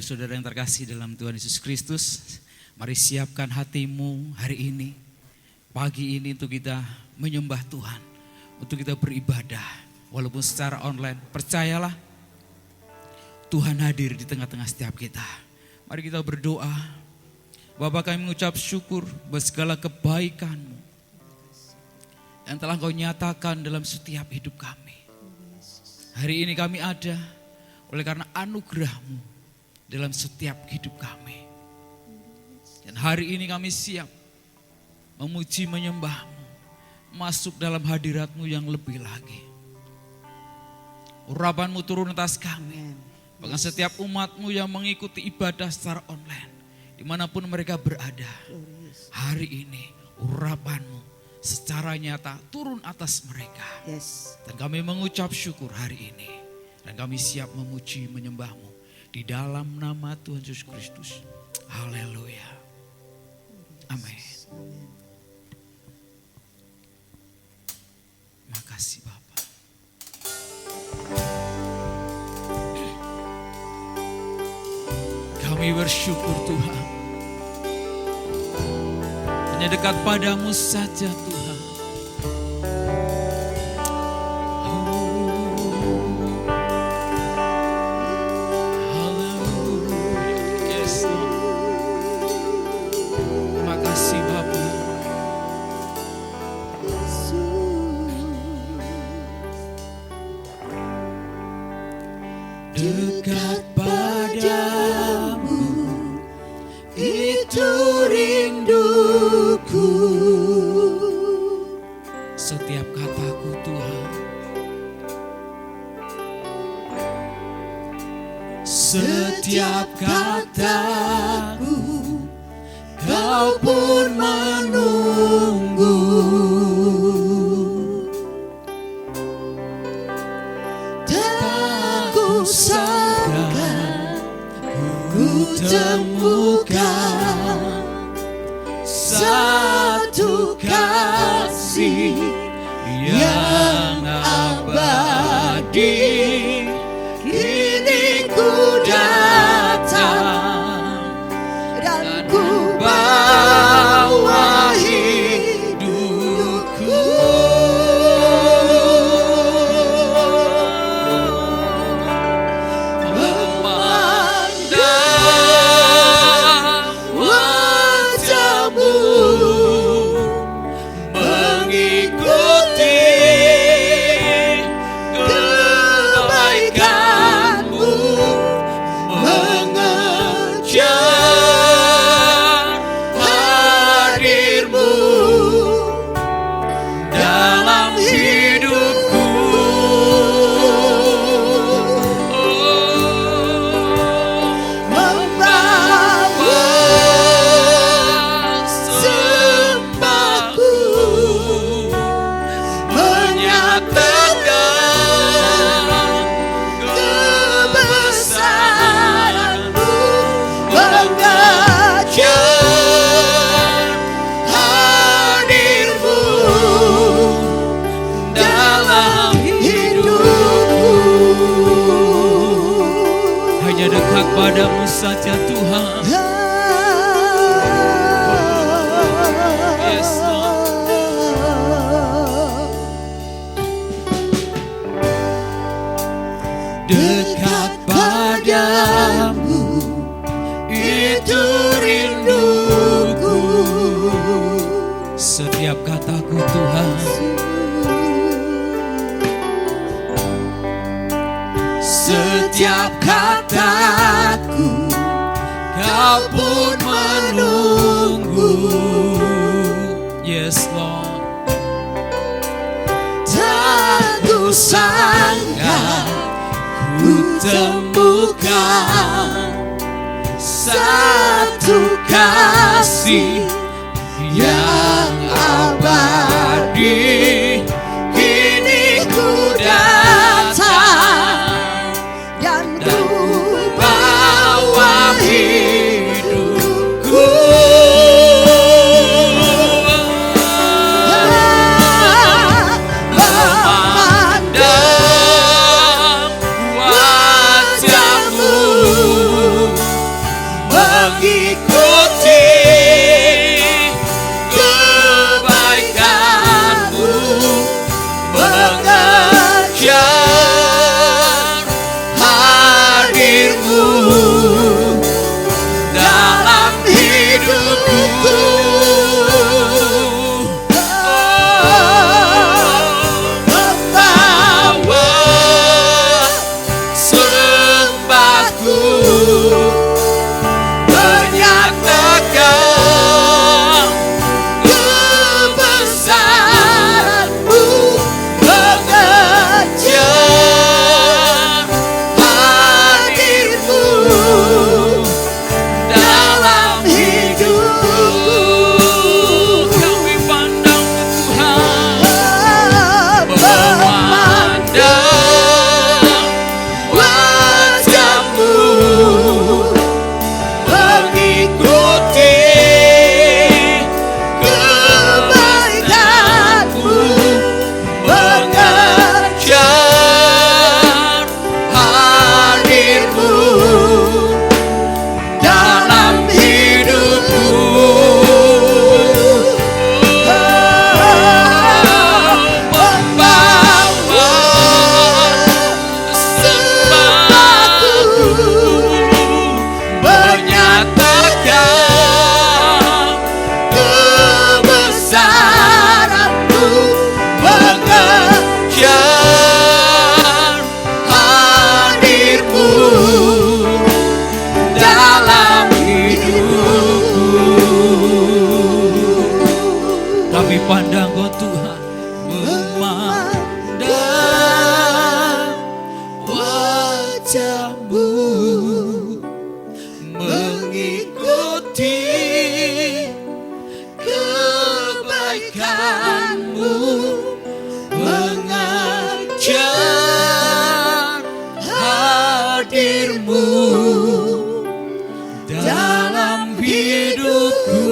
Ibu Saudara yang terkasih dalam Tuhan Yesus Kristus, mari siapkan hatimu hari ini, pagi ini untuk kita menyembah Tuhan, untuk kita beribadah, walaupun secara online. Percayalah, Tuhan hadir di tengah-tengah setiap kita. Mari kita berdoa. Bapa, kami mengucap syukur buat segala kebaikan-Mu yang telah Kau nyatakan dalam setiap hidup kami. Hari ini kami ada oleh karena anugerah-Mu dalam setiap hidup kami. Dan hari ini kami siap memuji menyembah-Mu, masuk dalam hadirat-Mu yang lebih lagi. Urapan-Mu turun atas kami, bahkan setiap umat-Mu yang mengikuti ibadah secara online, dimanapun mereka berada. Hari ini urapan-Mu secara nyata turun atas mereka. Dan kami mengucap syukur hari ini. Dan kami siap memuji menyembah-Mu di dalam nama Tuhan Yesus Kristus. Haleluya. Amin. Makasih Bapak. Kami bersyukur Tuhan. Hanya dekat padamu saja Tuhan. Dekat padamu itu rinduku. Setiap kataku Tuhan, setiap kataku Kau pun menunggu. Sangka ku temukan satu kasih yang abadi. Kini ku datang dan ku bawa hidupku. padamu saja Tuhan. Yes, Lord. Dekat padamu itu rinduku. Setiap kataku Tuhan, setiap kataku Kau pun menunggu. yes Lord. Tak kusangka ku temukan satu kasih yang abadi. Kini ku datang dan ku bawa hidupku. Memandang wajah-Mu Kami pandang Kau Tuhan, memandang wajah-Mu, mengikuti kebaikan-Mu, mengajar hadir-Mu dalam hidupku.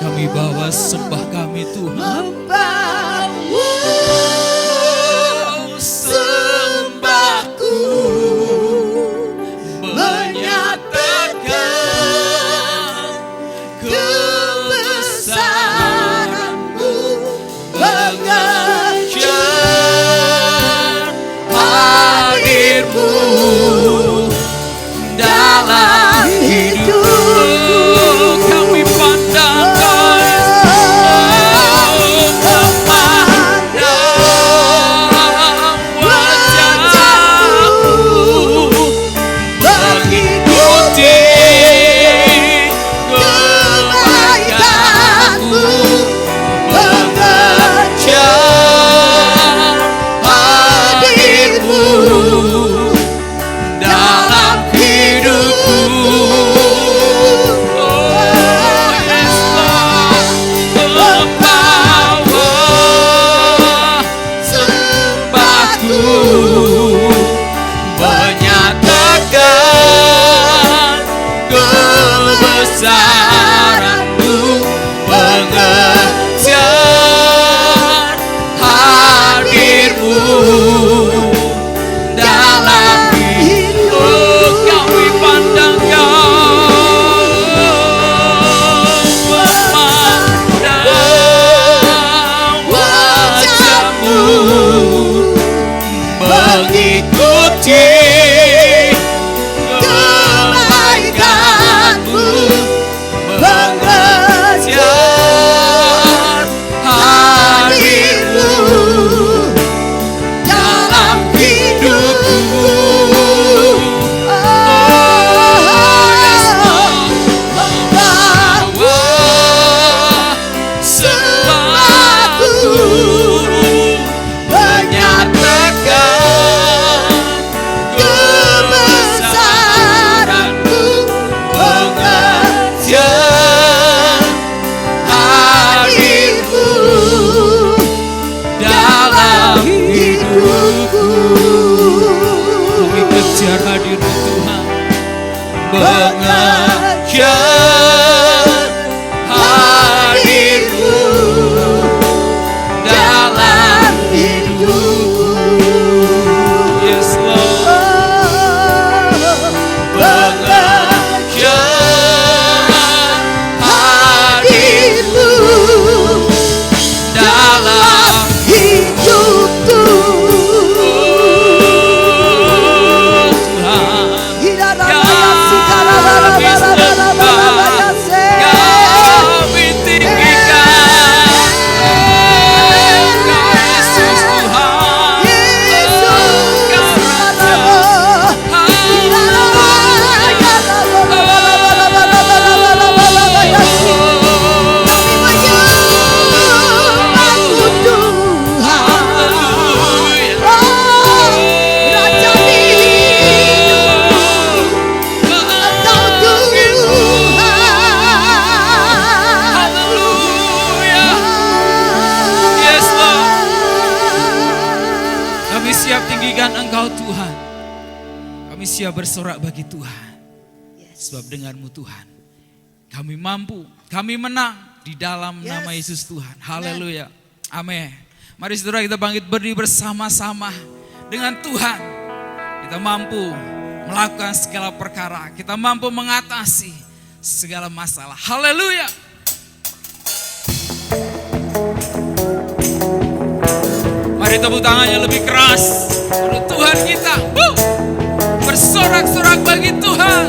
Kami bawa sembah kami Tuhan, membawa sembahku, menyatakan kebesaran-Mu, mengajar hadir-Mu dalam hidupku. Kami pandang kebesaran-Mu, mengejar hadir-Mu dalam hidup. Kami pandang Kau, memandang wajah-Mu, mengikuti hadir-Mu Tuhan, mengajar hadir-Mu dalam hidupku. Yes Lord, mengajar hadir-Mu dalam hidupku. Engkau Tuhan, kami siap bersorak bagi Tuhan. Sebab denganmu Tuhan, kami mampu, kami menang di dalam nama Yesus Tuhan. Haleluya, amin. Mari saudara kita bangkit berdiri bersama-sama. Dengan Tuhan kita mampu melakukan segala perkara, kita mampu mengatasi segala masalah. Haleluya. Mari tepuk tangannya lebih keras untuk Tuhan kita. Bersorak-sorak bagi Tuhan.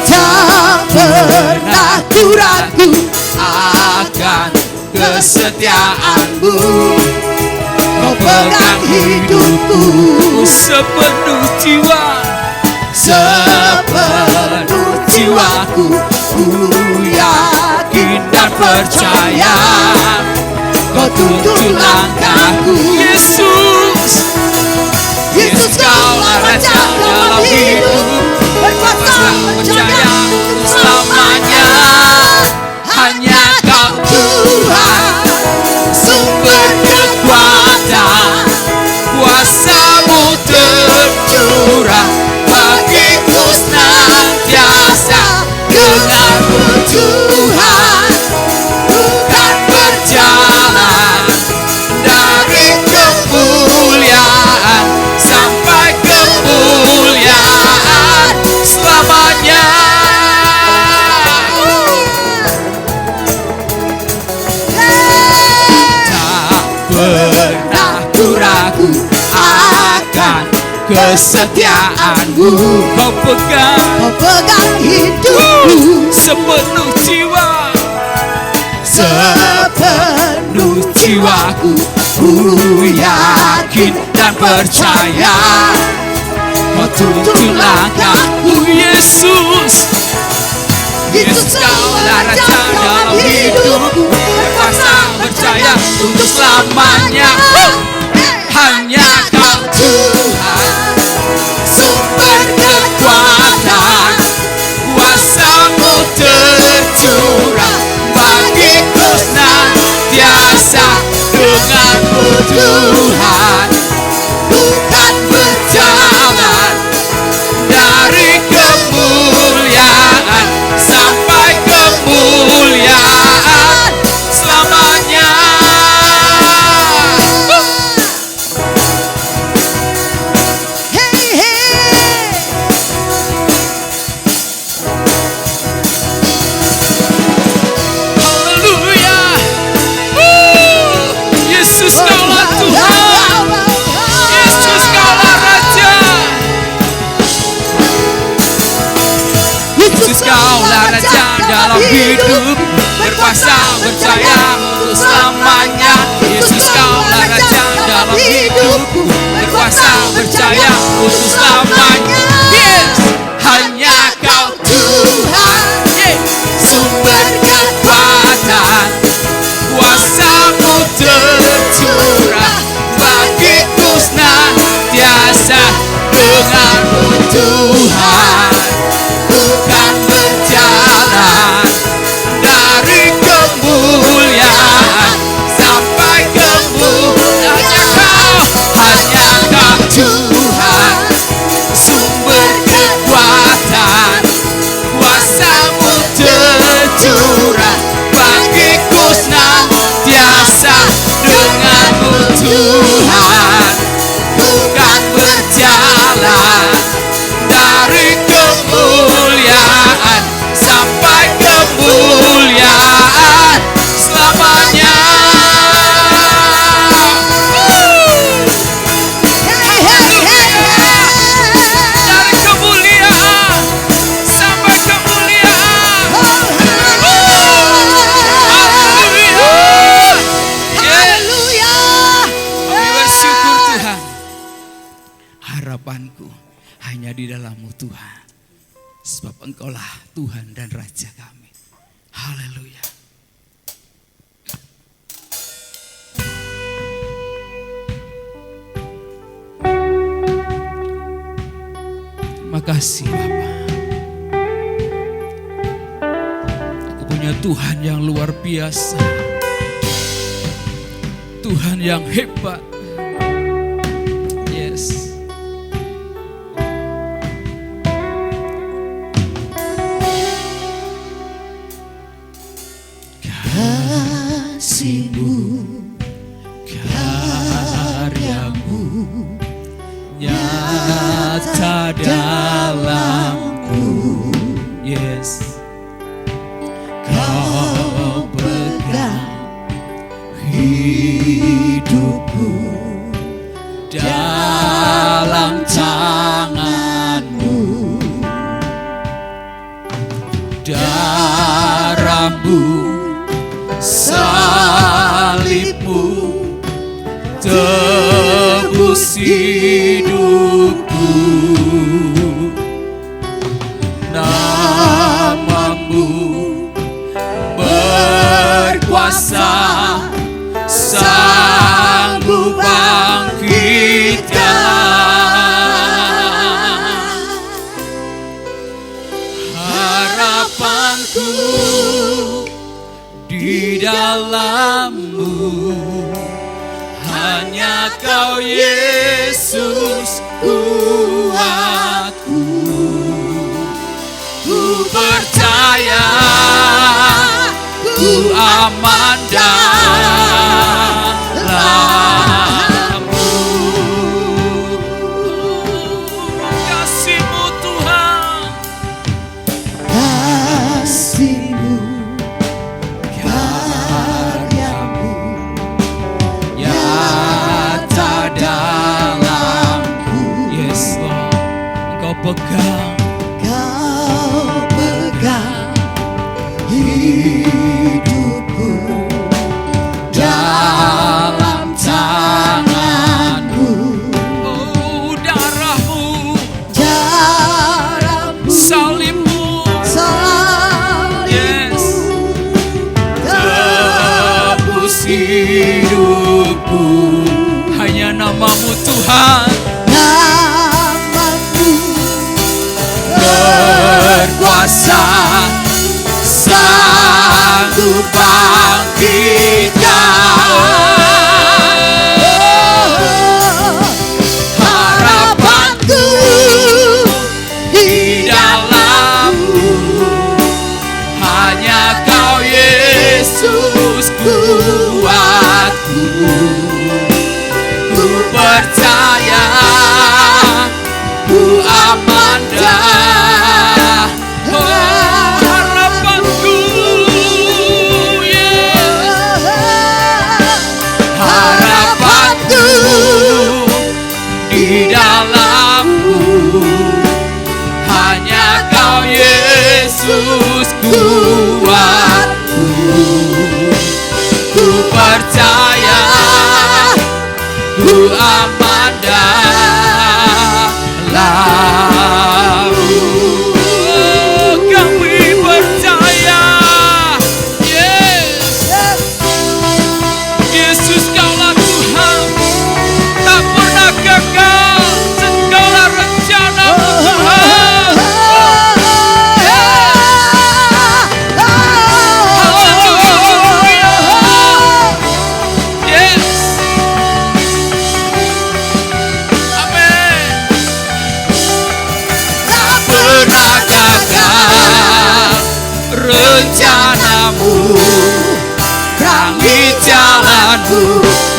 Tak pernah ku ragu akan kesetiaan-Mu. Kau pegang hidupku sepenuh jiwa, sepenuh jiwaku. Ku yakin dan percaya Kau tuntun langkahku. Yesus, Yesus, Kaulah Raja dalam hidup, berkuasa percaya untuk selamanya. Hanya Kau Tuhan, sumber kekuatan, kuasa-Mu tercurah bagiku senantiasa. Denganmu Tuhan, ku kan berjalan dari kemuliaan sampai kemuliaan selamanya. Tak pernah ku ragu akan kesetiaan-Mu. Kau pegang hidupku sepenuh jiwa, sepenuh jiwaku. Ku yakin dan percaya Kau tuntun langkahku. Yesus, Yesus, Kaulah Raja dalam hidupku, berkuasa percaya untuk selamanya. Hanya Kau Tuhan, sumber kekuatan, kuasa-Mu tercurah bagiku senantiasa. Denganmu Tuhan, ku kan berjalan dari kemuliaan sampai kemuliaan selamanya. Hey, hey. Haleluya. Yesus, Kaulah Tuhan. Yesus, Kaulah Raja. Yesus, Kaulah Raja dalam hidup, berkuasa percaya untuk selamanya. Yesus, Kaulah Raja dalam hidup, berkuasa percaya untuk selamanya. Yes, hanya Kau Tuhan, sumber kekuatan, kuasa-Mu tercurah bagiku senantiasa. Denganmu Tuhan, ku kan berjalan dari kemuliaan sampai kemuliaan. Hanya Kau Tuhan, sumber kekuatan, kuasa-Mu tercurah bagiku senantiasa. Denganmu Tuhan, ku kan berjalan dari kemuliaan sampai kemuliaan selamanya. Dari kemuliaan sampai kemuliaan. Haleluya. Kami bersyukur Tuhan. Harapanku hanya di dalam-Mu Tuhan. Sebab Engkaulah Tuhan dan Raja kami. Haleluya. Terima kasih Bapa. Aku punya Tuhan yang luar biasa. Tuhan yang hebat. Yes. kasih-Mu, Karyamu nyata dalamku. Yes. Kau pegang hidupku dalam tangan-Mu. Darah hidupku, namamu berkuasa, sanggup bangkitkan. Harapanku di dalam-Mu, hanya Kau Yesus kuatku. Ku percaya, ku aman dalam-Mu. Kasih-Mu Tuhan, Kasih-Mu, karya-Mu nyata dalamku. Yes Lord, Engkau pegang, Kau pegang hidupku dalam tangan-Mu. oh darah-Mu, Darah-Mu, salib-Mu, yes, tebus hidupku. Hanya nama-Mu Tuhan Namamu berkuasa, sanggup bangkitkan. harapanku Di dalam-Mu, hanya Kau Yesus kuatku. Ku percaya, ku aman dah. Oh harapanku, yes, harapanku di dalam-Mu, hanya Kau Yesus kuatku. Ku percaya, ku aman dalam-Mu. Oh, kami percaya, yes, Yesus Kaulah Tuhan, tak pernah gagal, segala rencana-Mu Tuhan. Yes, amin. Tak pernah gagal rencana-Mu, terangi jalan-Mu,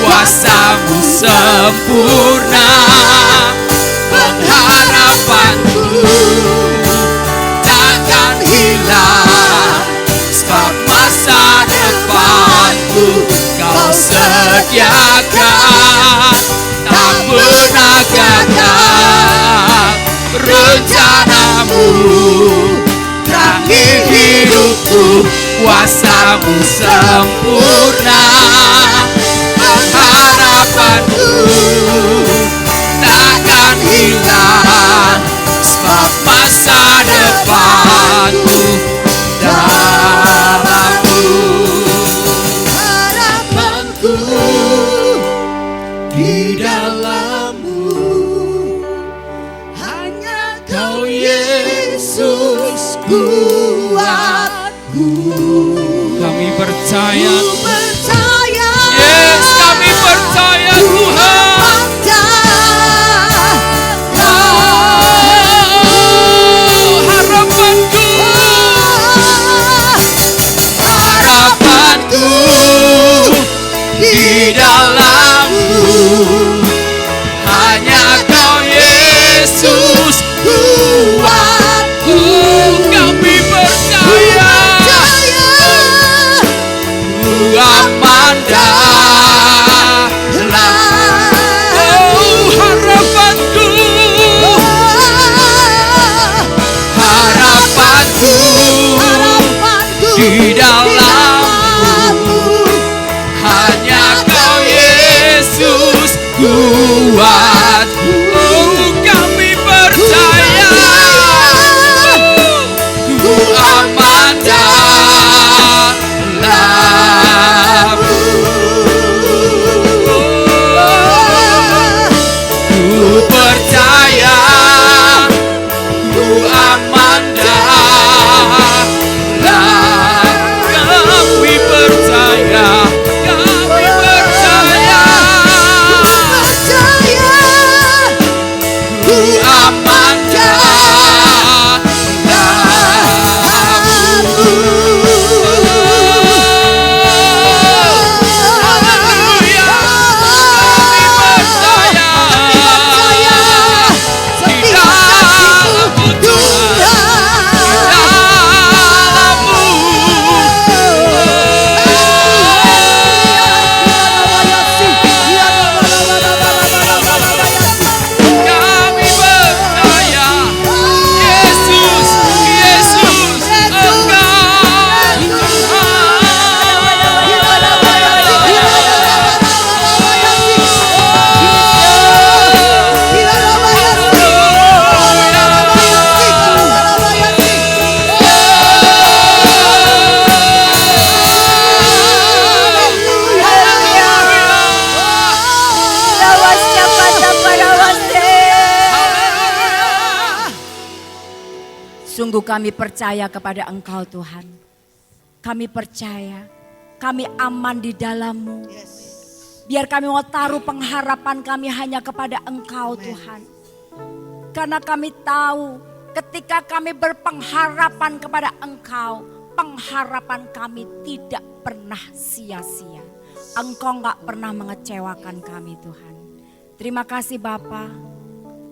kuasa-Mu sempurna. Pengharapanku takkan hilang, sebab masa depanku Kau sediakan. Tak pernah gagal rencana-Mu, terangi hidupku, kuasa-Mu sempurna. Pengharapanku takkan hilang, sebab masa depanku dalam-Mu. Harapanku di dalam-Mu, hanya Kau Yesus kuatku. Kami percaya, Ku percaya, yes, kami percaya Tuhan. Harapanku, harapanku di dalam-Mu, hanya Kau Yesus kuatku. Kami percaya, ku aman dalam. Oh harapanku, harapanku di dalam-Mu, hanya Kau Yesus kuat. Sungguh kami percaya kepada Engkau Tuhan. Kami percaya, kami aman di dalam-Mu. Biar kami mau taruh pengharapan kami hanya kepada Engkau Tuhan. Karena kami tahu ketika kami berpengharapan kepada Engkau, pengharapan kami tidak pernah sia-sia. Engkau gak pernah mengecewakan kami Tuhan. Terima kasih Bapa.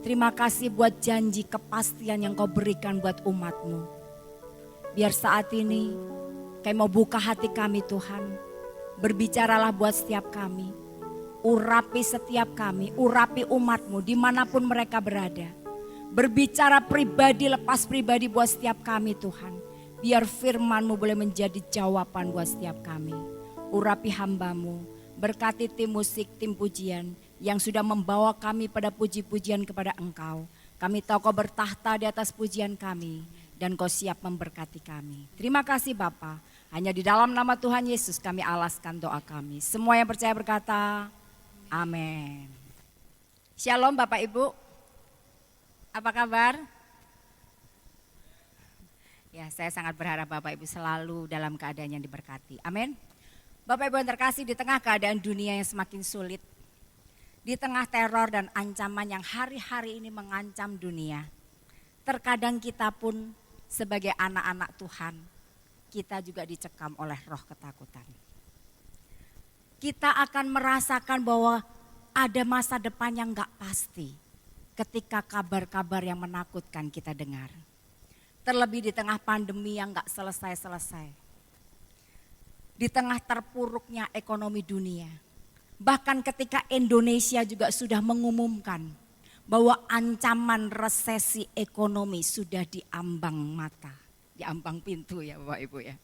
Terima kasih buat janji kepastian yang Kau berikan buat umat-Mu. Biar saat ini kami mau buka hati kami Tuhan. Berbicaralah buat setiap kami. Urapi setiap kami, urapi umat-Mu dimanapun mereka berada. Berbicara pribadi lepas pribadi buat setiap kami Tuhan. Biar firman-Mu boleh menjadi jawaban buat setiap kami. Urapi hamba-Mu, berkati tim musik, tim pujian yang sudah membawa kami pada puji-pujian kepada Engkau. Kami tahu Kau bertahta di atas pujian kami dan Kau siap memberkati kami. Terima kasih Bapa. Hanya di dalam nama Tuhan Yesus kami alaskan doa kami. Semua yang percaya berkata, amin. Shalom Bapak Ibu. Apa kabar? Ya, saya sangat berharap Bapak Ibu selalu dalam keadaan yang diberkati. Amin. Bapak Ibu yang terkasih, di tengah keadaan dunia yang semakin sulit, di tengah teror dan ancaman yang hari-hari ini mengancam dunia, terkadang kita pun sebagai anak-anak Tuhan, kita juga dicekam oleh roh ketakutan. Kita akan merasakan bahwa ada masa depan yang gak pasti ketika kabar-kabar yang menakutkan kita dengar. Terlebih di tengah pandemi yang gak selesai-selesai. Di tengah terpuruknya ekonomi dunia. Bahkan ketika Indonesia juga sudah mengumumkan bahwa ancaman resesi ekonomi sudah di ambang mata. Di ambang pintu ya Bapak Ibu ya.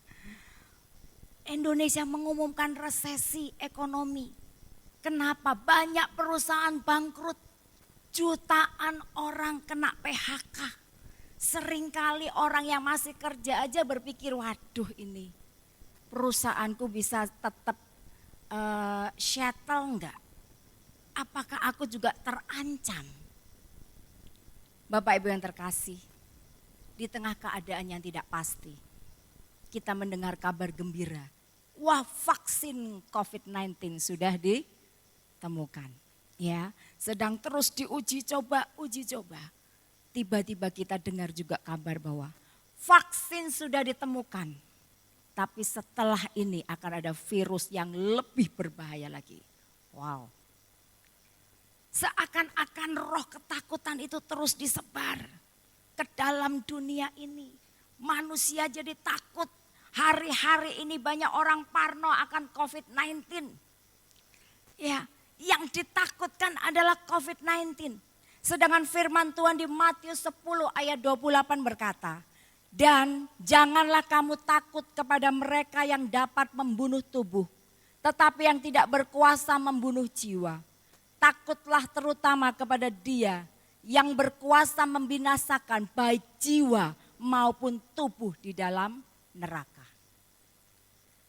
Indonesia mengumumkan resesi ekonomi. Kenapa? Banyak perusahaan bangkrut. Jutaan orang kena PHK. Seringkali orang yang masih kerja aja berpikir, waduh ini perusahaanku bisa tetap shuttle enggak? Apakah aku juga terancam? Bapak Ibu yang terkasih, di tengah keadaan yang tidak pasti, kita mendengar kabar gembira. Wah, vaksin COVID-19 sudah ditemukan. Ya, sedang terus diuji coba. Tiba-tiba kita dengar juga kabar bahwa vaksin sudah ditemukan. Tapi setelah ini akan ada virus yang lebih berbahaya lagi. Wow. Seakan-akan roh ketakutan itu terus disebar ke dalam dunia ini. Manusia jadi takut. Hari-hari ini banyak orang parno akan COVID-19. Ya. Yang ditakutkan adalah COVID-19. Sedangkan firman Tuhan di Matius 10 ayat 28 berkata, dan janganlah kamu takut kepada mereka yang dapat membunuh tubuh, tetapi yang tidak berkuasa membunuh jiwa. Takutlah terutama kepada Dia yang berkuasa membinasakan baik jiwa maupun tubuh di dalam neraka.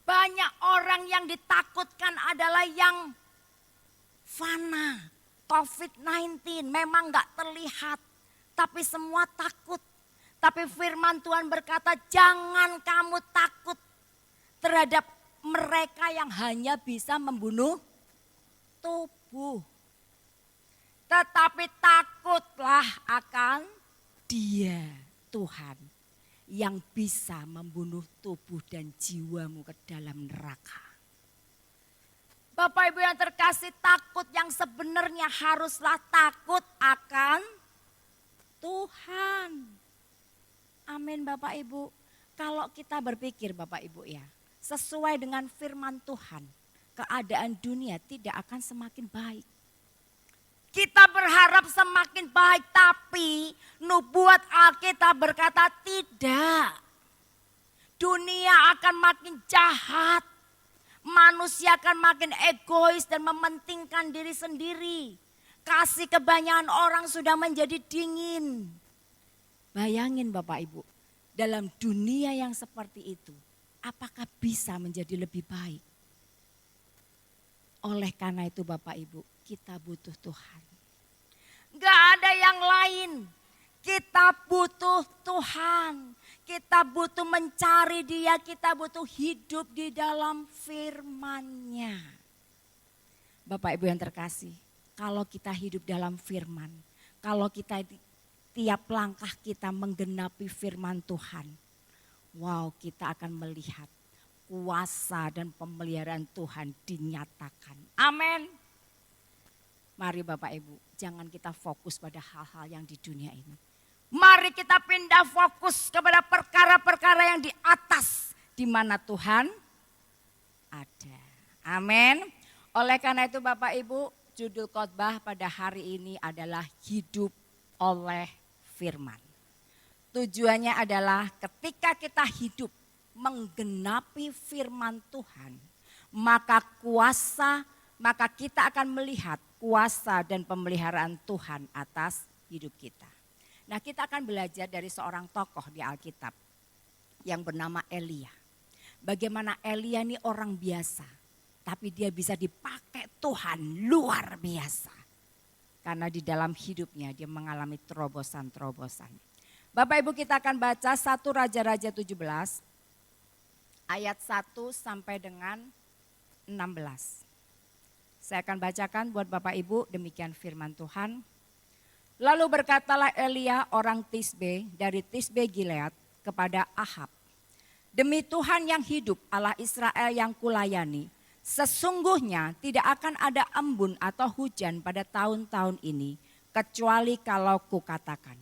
Banyak orang yang ditakutkan adalah yang fana, COVID-19 memang gak terlihat, tapi semua takut. Tapi firman Tuhan berkata, jangan kamu takut terhadap mereka yang hanya bisa membunuh tubuh. Tetapi takutlah akan Dia, Tuhan, yang bisa membunuh tubuh dan jiwamu ke dalam neraka. Bapak Ibu yang terkasih, takut yang sebenarnya haruslah takut akan Tuhan. Amin Bapak Ibu. Kalau kita berpikir Bapak Ibu ya, sesuai dengan firman Tuhan, keadaan dunia tidak akan semakin baik. Kita berharap semakin baik, tapi nubuat Alkitab berkata tidak. Dunia akan makin jahat. Manusia akan makin egois dan mementingkan diri sendiri. Kasih kebanyakan orang sudah menjadi dingin. Bayangin Bapak Ibu, dalam dunia yang seperti itu, apakah bisa menjadi lebih baik? Oleh karena itu Bapak Ibu, kita butuh Tuhan. Gak ada yang lain. Kita butuh Tuhan. Kita butuh mencari Dia, kita butuh hidup di dalam firman-Nya. Bapak Ibu yang terkasih, kalau kita hidup dalam firman, kalau kita tiap langkah kita menggenapi firman Tuhan, wow, kita akan melihat kuasa dan pemeliharaan Tuhan dinyatakan. Amin. Mari Bapak Ibu, jangan kita fokus pada hal-hal yang di dunia ini. Mari kita pindah fokus kepada perkara-perkara yang di atas, di mana Tuhan ada. Amin. Oleh karena itu Bapak Ibu, judul khotbah pada hari ini adalah hidup oleh firman. Tujuannya adalah ketika kita hidup menggenapi firman Tuhan, maka kita akan melihat kuasa dan pemeliharaan Tuhan atas hidup kita. Nah, kita akan belajar dari seorang tokoh di Alkitab yang bernama Elia. Bagaimana Elia ini orang biasa, tapi dia bisa dipakai Tuhan luar biasa. Karena di dalam hidupnya dia mengalami terobosan-terobosan. Bapak Ibu, kita akan baca 1 Raja-Raja 17 ayat 1 sampai dengan 16. Saya akan bacakan buat Bapak Ibu, demikian firman Tuhan. Lalu berkatalah Elia orang Tisbe dari Tisbe Gilead kepada Ahab, demi Tuhan yang hidup, Allah Israel yang kulayani, sesungguhnya tidak akan ada embun atau hujan pada tahun-tahun ini, kecuali kalau kukatakan.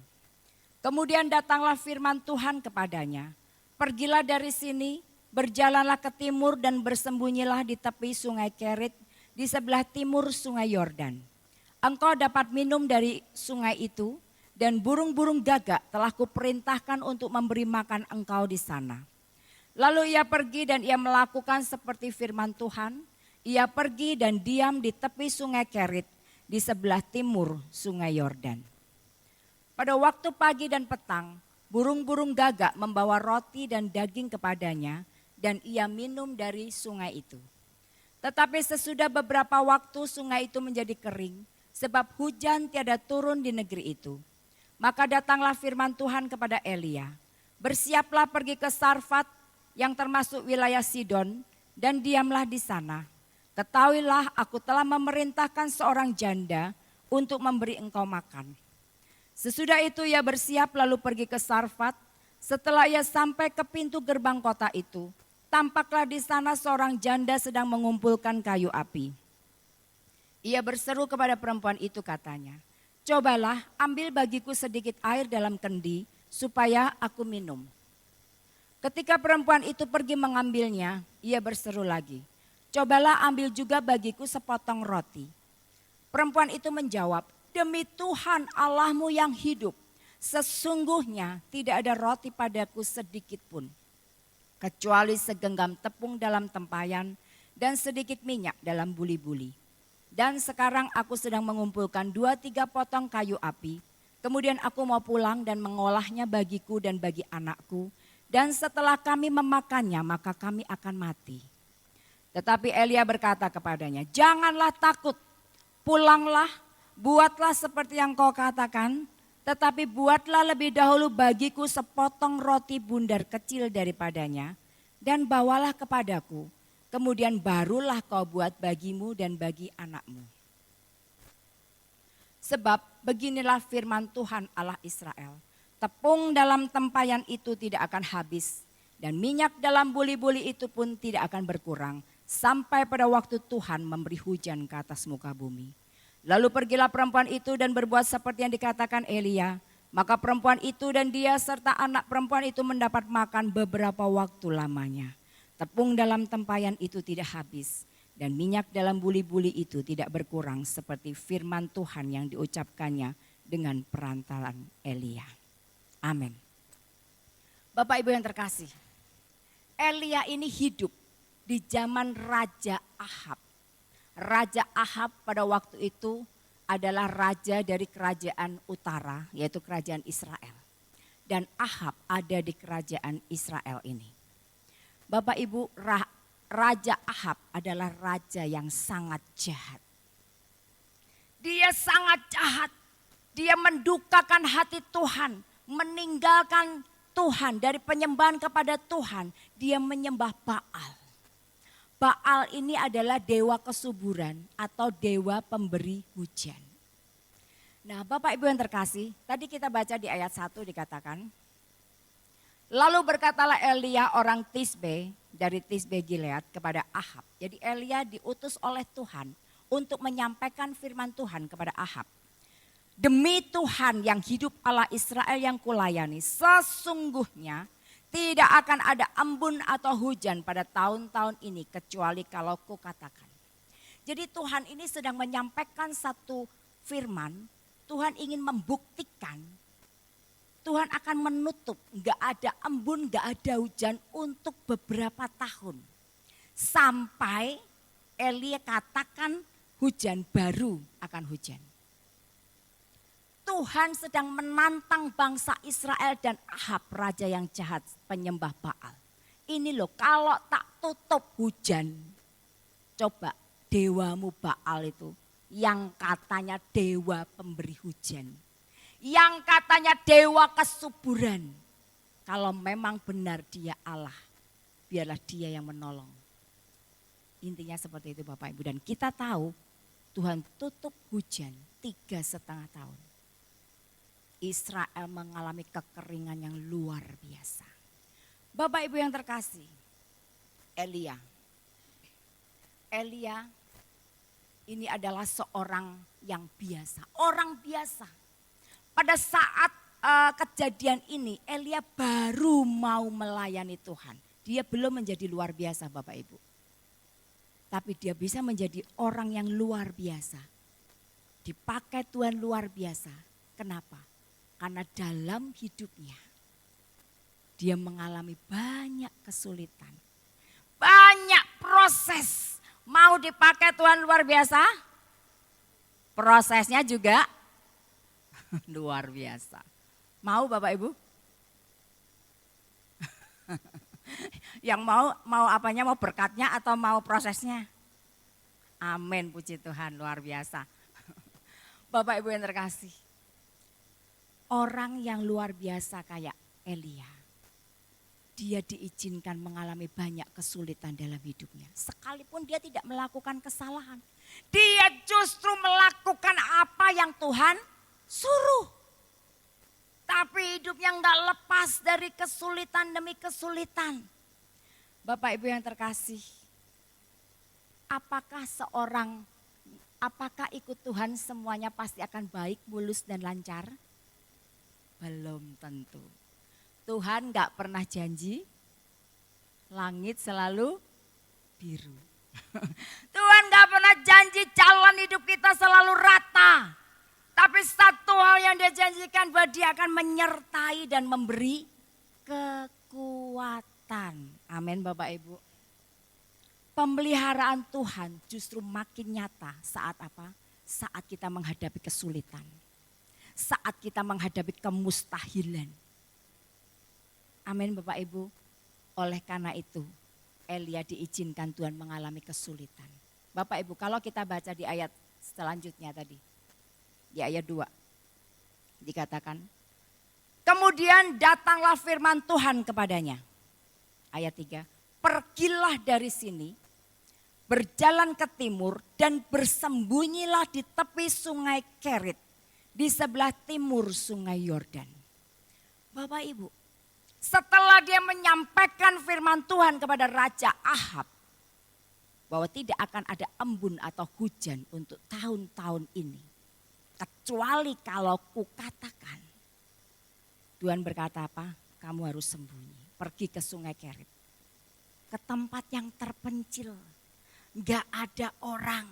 Kemudian datanglah firman Tuhan kepadanya, pergilah dari sini, berjalanlah ke timur dan bersembunyilah di tepi sungai Kerit, di sebelah timur sungai Yordan. Engkau dapat minum dari sungai itu, dan burung-burung gagak telah kuperintahkan untuk memberi makan engkau di sana. Lalu ia pergi dan ia melakukan seperti firman Tuhan. Ia pergi dan diam di tepi sungai Kerit di sebelah timur sungai Yordan. Pada waktu pagi dan petang, burung-burung gagak membawa roti dan daging kepadanya dan ia minum dari sungai itu. Tetapi sesudah beberapa waktu sungai itu menjadi kering, sebab hujan tiada turun di negeri itu. Maka datanglah firman Tuhan kepada Elia, bersiaplah pergi ke Sarfat yang termasuk wilayah Sidon dan diamlah di sana. Ketahuilah aku telah memerintahkan seorang janda untuk memberi engkau makan. Sesudah itu ia bersiap lalu pergi ke Sarfat. Setelah ia sampai ke pintu gerbang kota itu, tampaklah di sana seorang janda sedang mengumpulkan kayu api. Ia berseru kepada perempuan itu katanya, cobalah ambil bagiku sedikit air dalam kendi supaya aku minum. Ketika perempuan itu pergi mengambilnya, ia berseru lagi, cobalah ambil juga bagiku sepotong roti. Perempuan itu menjawab, demi Tuhan Allahmu yang hidup, sesungguhnya tidak ada roti padaku sedikit pun, kecuali segenggam tepung dalam tempayan dan sedikit minyak dalam buli-buli. Dan sekarang aku sedang mengumpulkan 2-3 potong kayu api. Kemudian aku mau pulang dan mengolahnya bagiku dan bagi anakku. Dan setelah kami memakannya maka kami akan mati. Tetapi Elia berkata kepadanya, janganlah takut, pulanglah, buatlah seperti yang kau katakan. Tetapi buatlah lebih dahulu bagiku sepotong roti bundar kecil daripadanya. Dan bawalah kepadaku. Kemudian barulah kau buat bagimu dan bagi anakmu. Sebab beginilah firman Tuhan Allah Israel. Tepung dalam tempayan itu tidak akan habis. Dan minyak dalam buli-buli itu pun tidak akan berkurang. Sampai pada waktu Tuhan memberi hujan ke atas muka bumi. Lalu pergilah perempuan itu dan berbuat seperti yang dikatakan Elia. Maka perempuan itu dan dia serta anak perempuan itu mendapat makan beberapa waktu lamanya. Tepung dalam tempayan itu tidak habis dan minyak dalam buli-buli itu tidak berkurang seperti firman Tuhan yang diucapkannya dengan perantaran Elia. Amin. Bapak Ibu yang terkasih, Elia ini hidup di zaman Raja Ahab. Raja Ahab pada waktu itu adalah raja dari kerajaan utara, yaitu kerajaan Israel. Dan Ahab ada di kerajaan Israel ini. Bapak Ibu, Raja Ahab adalah raja yang sangat jahat. Dia sangat jahat. Dia mendukakan hati Tuhan, meninggalkan Tuhan dari penyembahan kepada Tuhan. Dia menyembah Baal. Baal ini adalah dewa kesuburan atau dewa pemberi hujan. Nah, Bapak Ibu yang terkasih, tadi kita baca di ayat 1 dikatakan, lalu berkatalah Elia orang Tisbe dari Tisbe Gilead kepada Ahab. Jadi Elia diutus oleh Tuhan untuk menyampaikan firman Tuhan kepada Ahab. Demi Tuhan yang hidup Allah Israel yang kulayani, sesungguhnya tidak akan ada embun atau hujan pada tahun-tahun ini kecuali kalau kukatakan. Jadi Tuhan ini sedang menyampaikan satu firman. Tuhan ingin membuktikan Tuhan akan menutup, gak ada embun, gak ada hujan untuk beberapa tahun. Sampai Elia katakan hujan baru akan hujan. Tuhan sedang menantang bangsa Israel dan Ahab, raja yang jahat, penyembah Baal. Ini loh, kalau tak tutup hujan, coba dewamu Baal itu yang katanya dewa pemberi hujan, yang katanya dewa kesuburan. Kalau memang benar dia Allah, biarlah dia yang menolong. Intinya seperti itu Bapak Ibu. Dan kita tahu Tuhan tutup hujan 3,5 tahun. Israel mengalami kekeringan yang luar biasa. Bapak Ibu yang terkasih, Elia ini adalah seorang yang biasa, orang biasa. Pada saat kejadian ini Elia baru mau melayani Tuhan. Dia belum menjadi luar biasa Bapak Ibu. Tapi dia bisa menjadi orang yang luar biasa. Dipakai Tuhan luar biasa. Kenapa? Karena dalam hidupnya dia mengalami banyak kesulitan. Banyak proses. Mau dipakai Tuhan luar biasa, prosesnya juga luar biasa. Mau Bapak Ibu? Yang mau apanya, mau berkatnya atau mau prosesnya? Amin, puji Tuhan, luar biasa. Bapak Ibu yang terkasih, orang yang luar biasa kayak Elia, dia diizinkan mengalami banyak kesulitan dalam hidupnya. Sekalipun dia tidak melakukan kesalahan. Dia justru melakukan apa yang Tuhan suruh. Tapi hidupnya enggak lepas dari kesulitan demi kesulitan. Bapak Ibu yang terkasih, apakah ikut Tuhan semuanya pasti akan baik, mulus dan lancar? Belum tentu. Tuhan gak pernah janji langit selalu biru. Tuhan gak pernah janji jalan hidup kita selalu rata. Tapi satu hal yang dia janjikan, bahwa dia akan menyertai dan memberi kekuatan. Amin Bapak Ibu. Pemeliharaan Tuhan justru makin nyata saat apa? Saat kita menghadapi kesulitan. Saat kita menghadapi kemustahilan. Amin Bapak Ibu. Oleh karena itu Elia diizinkan Tuhan mengalami kesulitan. Bapak Ibu, kalau kita baca di ayat selanjutnya tadi. Di ayat 2. Dikatakan, kemudian datanglah firman Tuhan kepadanya. Ayat 3. Pergilah dari sini, berjalan ke timur dan bersembunyilah di tepi sungai Kerit. Di sebelah timur sungai Yordan. Bapak Ibu, setelah dia menyampaikan firman Tuhan kepada Raja Ahab, bahwa tidak akan ada embun atau hujan untuk tahun-tahun ini, kecuali kalau kukatakan. Tuhan berkata apa? Kamu harus sembunyi, pergi ke sungai Kerit, ke tempat yang terpencil, gak ada orang.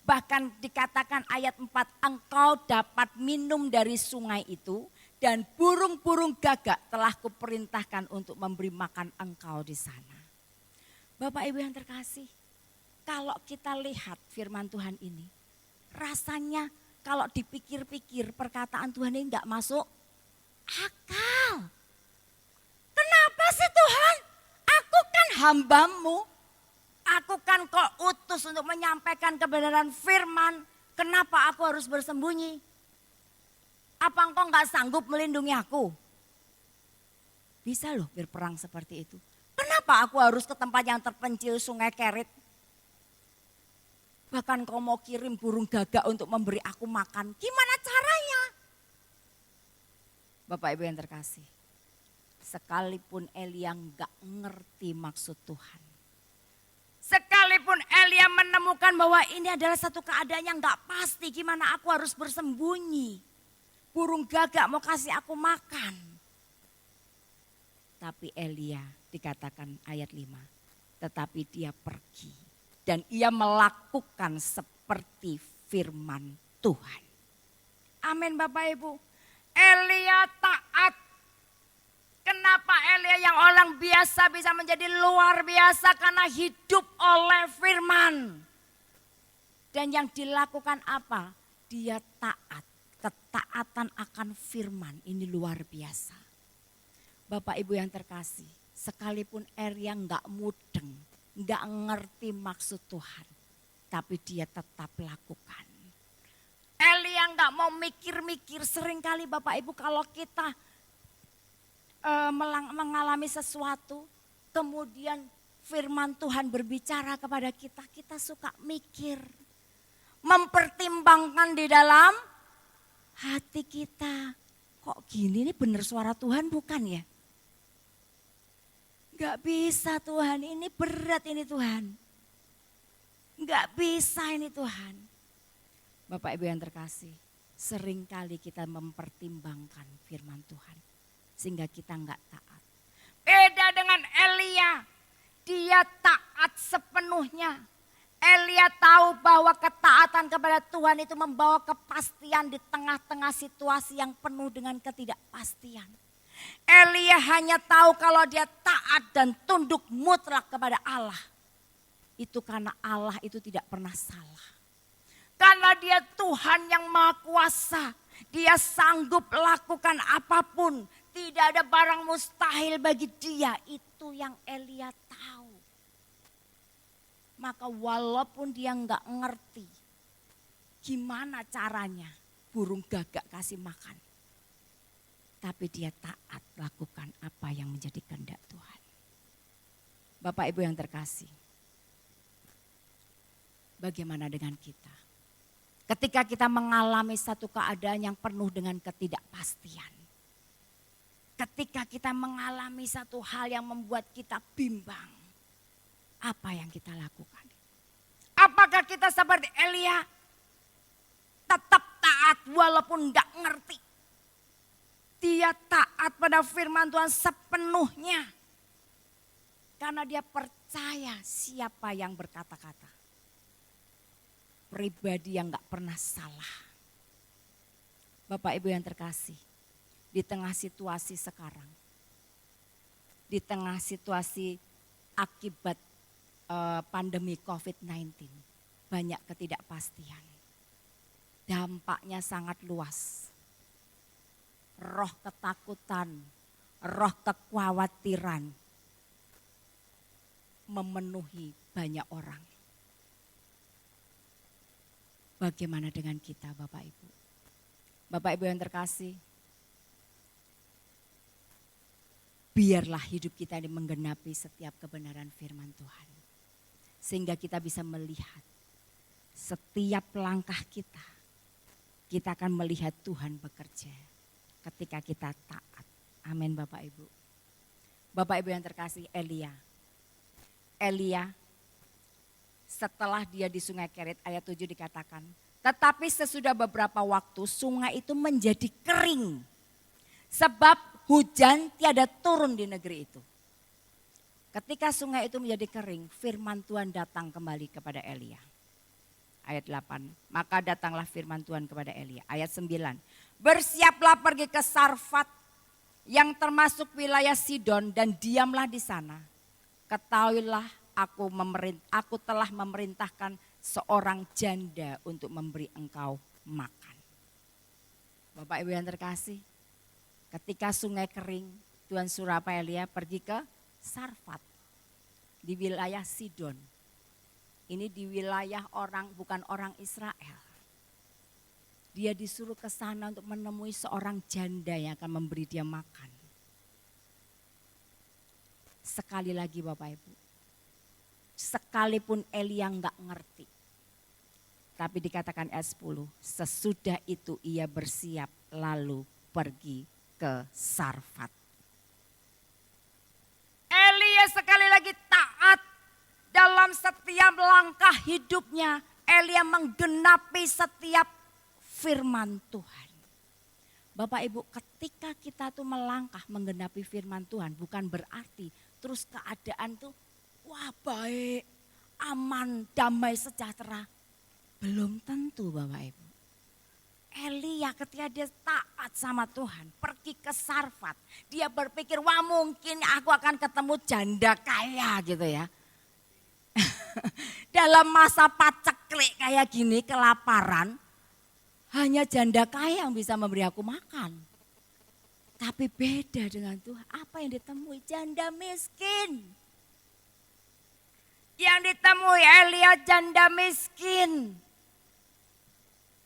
Bahkan dikatakan ayat 4, engkau dapat minum dari sungai itu, dan burung-burung gagak telah kuperintahkan untuk memberi makan engkau di sana. Bapak Ibu yang terkasih, kalau kita lihat firman Tuhan ini, rasanya kalau dipikir-pikir perkataan Tuhan ini enggak masuk akal. Kenapa sih Tuhan? Aku kan hambamu, aku kan kau utus untuk menyampaikan kebenaran firman, kenapa aku harus bersembunyi? Apa engkau nggak sanggup melindungi aku? Bisa loh berperang seperti itu. Kenapa aku harus ke tempat yang terpencil Sungai Kerit? Bahkan kau mau kirim burung gagak untuk memberi aku makan. Gimana caranya? Bapak Ibu yang terkasih. Sekalipun Elia nggak ngerti maksud Tuhan. Sekalipun Elia menemukan bahwa ini adalah satu keadaan yang nggak pasti. Gimana aku harus bersembunyi. Burung gagak mau kasih aku makan. Tapi Elia dikatakan ayat 5. Tetapi dia pergi. Dan ia melakukan seperti firman Tuhan. Amin Bapak Ibu. Elia taat. Kenapa Elia yang orang biasa bisa menjadi luar biasa? Karena hidup oleh firman. Dan yang dilakukan apa? Dia taat. Ketaatan akan firman ini luar biasa. Bapak Ibu yang terkasih, sekalipun Elia nggak mudeng, nggak ngerti maksud Tuhan, tapi dia tetap lakukan. Elia nggak mau mikir-mikir. Seringkali Bapak Ibu kalau kita mengalami sesuatu, kemudian firman Tuhan berbicara kepada kita, kita suka mikir, mempertimbangkan di dalam hati kita. Kok gini, ini benar suara Tuhan bukan ya? Gak bisa Tuhan, ini berat ini Tuhan. Gak bisa ini Tuhan. Bapak Ibu yang terkasih, seringkali kita mempertimbangkan firman Tuhan. Sehingga kita gak taat. Beda dengan Elia, dia taat sepenuhnya. Elia tahu bahwa ketaatan kepada Tuhan itu membawa kepastian di tengah-tengah situasi yang penuh dengan ketidakpastian. Elia hanya tahu kalau dia taat dan tunduk mutlak kepada Allah. Itu karena Allah itu tidak pernah salah. Karena dia Tuhan yang maha kuasa. Dia sanggup lakukan apapun. Tidak ada barang mustahil bagi dia. Itu yang Elia tahu. Maka walaupun dia nggak ngerti gimana caranya burung gagak kasih makan. Tapi dia taat lakukan apa yang menjadi kehendak Tuhan. Bapak Ibu yang terkasih. Bagaimana dengan kita? Ketika kita mengalami satu keadaan yang penuh dengan ketidakpastian. Ketika kita mengalami satu hal yang membuat kita bimbang. Apa yang kita lakukan? Apakah kita seperti Elia? Tetap taat walaupun enggak ngerti. Dia taat pada firman Tuhan sepenuhnya. Karena dia percaya siapa yang berkata-kata. Pribadi yang gak pernah salah. Bapak Ibu yang terkasih. Di tengah situasi sekarang. Di tengah situasi akibat pandemi COVID-19. Banyak ketidakpastian. Dampaknya sangat luas. Roh ketakutan, roh kekhawatiran memenuhi banyak orang. Bagaimana dengan kita Bapak Ibu? Bapak Ibu yang terkasih, biarlah hidup kita ini menggenapi setiap kebenaran firman Tuhan. Sehingga kita bisa melihat setiap langkah kita. Kita akan melihat Tuhan bekerja. Ketika kita taat. Amin Bapak Ibu. Bapak Ibu yang terkasih, Elia setelah dia di Sungai Kerit ayat 7 dikatakan. Tetapi sesudah beberapa waktu sungai itu menjadi kering. Sebab hujan tiada turun di negeri itu. Ketika sungai itu menjadi kering, firman Tuhan datang kembali kepada Elia. Ayat 8, maka datanglah firman Tuhan kepada Elia. Ayat 9, bersiaplah pergi ke Sarfat yang termasuk wilayah Sidon dan diamlah di sana. Ketahuilah aku telah memerintahkan seorang janda untuk memberi engkau makan. Bapak Ibu yang terkasih, ketika sungai kering, Tuhan suruh apa Elia pergi ke Sarfat di wilayah Sidon. Ini di wilayah orang bukan orang Israel. Dia disuruh ke sana untuk menemui seorang janda yang akan memberi dia makan. Sekali lagi Bapak Ibu, sekalipun Elia enggak ngerti. Tapi dikatakan ayat 10, sesudah itu ia bersiap lalu pergi ke Sarfat. Elia sekali lagi taat dalam setiap langkah hidupnya. Elia menggenapi setiap firman Tuhan. Bapak Ibu, ketika kita tuh melangkah menggenapi firman Tuhan, bukan berarti terus keadaan tuh wah baik, aman, damai, sejahtera. Belum tentu Bapak Ibu. Elia ketika dia taat sama Tuhan, pergi ke Sarfat. Dia berpikir, wah mungkin aku akan ketemu janda kaya gitu ya. Dalam masa paceklik kayak gini, kelaparan, hanya janda kaya yang bisa memberi aku makan. Tapi beda dengan Tuhan, apa yang ditemui? Janda miskin. Yang ditemui Elia janda miskin.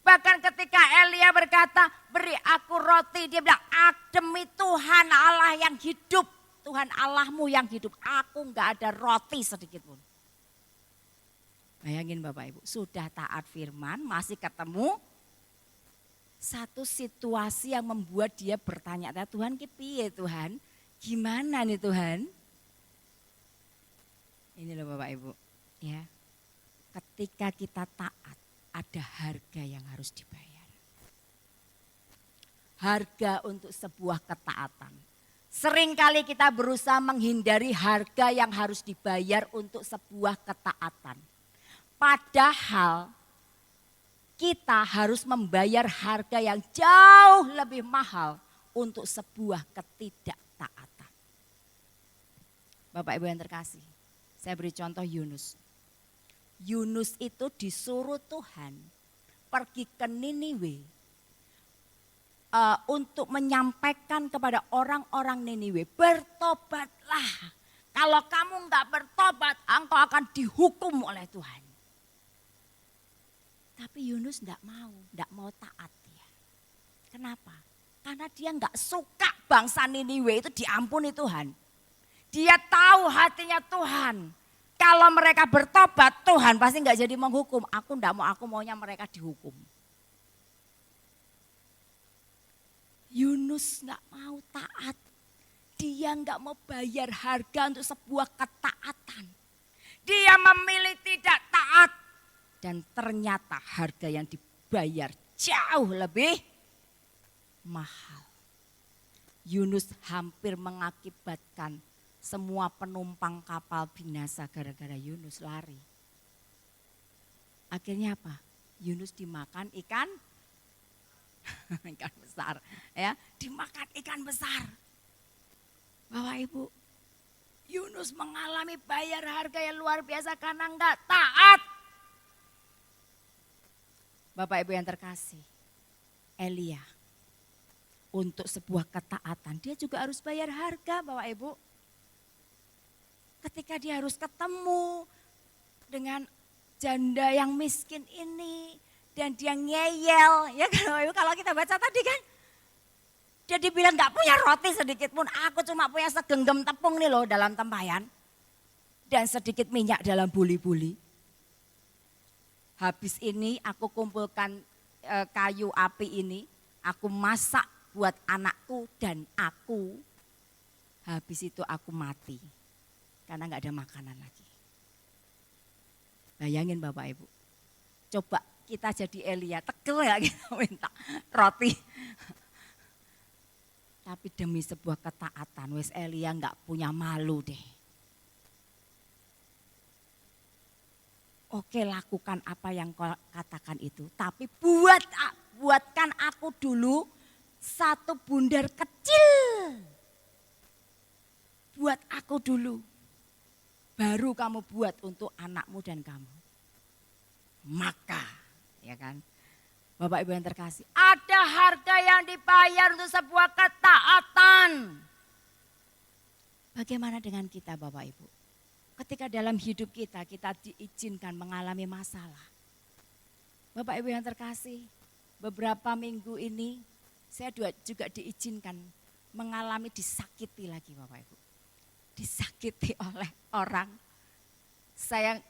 Bahkan ketika Elia berkata, beri aku roti, dia bilang, demi Tuhan Allah yang hidup, Tuhan Allahmu yang hidup, aku enggak ada roti sedikit pun. Bayangin Bapak Ibu, sudah taat firman, masih ketemu satu situasi yang membuat dia bertanya, Tuhan piye Tuhan, gimana nih Tuhan? Ini loh Bapak Ibu, ya, ketika kita taat, ada harga yang harus dibayar. Harga untuk sebuah ketaatan. Seringkali kita berusaha menghindari harga yang harus dibayar untuk sebuah ketaatan. Padahal kita harus membayar harga yang jauh lebih mahal untuk sebuah ketidaktaatan. Bapak Ibu yang terkasih, saya beri contoh Yunus. Yunus itu disuruh Tuhan pergi ke Niniwe untuk menyampaikan kepada orang-orang Niniwe, bertobatlah. Kalau kamu enggak bertobat, engkau akan dihukum oleh Tuhan. Tapi Yunus enggak mau taat dia. Kenapa? Karena dia enggak suka bangsa Niniwe itu diampuni Tuhan. Dia tahu hatinya Tuhan. Kalau mereka bertobat, Tuhan pasti enggak jadi menghukum. Aku enggak mau, aku maunya mereka dihukum. Yunus enggak mau taat. Dia enggak mau bayar harga untuk sebuah ketaatan. Dia memilih tidak taat. Dan ternyata harga yang dibayar jauh lebih mahal. Yunus hampir mengakibatkan semua penumpang kapal binasa gara-gara Yunus lari. Akhirnya apa? Yunus dimakan ikan besar, ya, dimakan ikan besar. Bapak Ibu, Yunus mengalami bayar harga yang luar biasa karena enggak taat. Bapak Ibu yang terkasih, Elia untuk sebuah ketaatan dia juga harus bayar harga Bapak Ibu. Ketika dia harus ketemu dengan janda yang miskin ini dan dia ngeyel, ya kan Bapak Ibu, kalau kita baca tadi kan, dia dibilang gak punya roti sedikit pun, aku cuma punya segenggam tepung nih loh dalam tempayan dan sedikit minyak dalam buli-buli. Habis ini aku kumpulkan kayu api ini, aku masak buat anakku dan aku, habis itu aku mati. Karena enggak ada makanan lagi. Bayangin Bapak Ibu. Coba kita jadi Elia, tegel ya kita minta roti. Tapi demi sebuah ketaatan, wes Elia enggak punya malu deh. Oke, lakukan apa yang kau katakan itu. Tapi buatkan aku dulu satu bundar kecil. Buat aku dulu. Baru kamu buat untuk anakmu dan kamu. Maka, ya kan, Bapak Ibu yang terkasih, ada harga yang dibayar untuk sebuah ketaatan. Bagaimana dengan kita Bapak Ibu? Ketika dalam hidup kita diizinkan mengalami masalah. Bapak Ibu yang terkasih, beberapa minggu ini saya juga diizinkan mengalami disakiti lagi Bapak Ibu. Disakiti oleh orang. Saya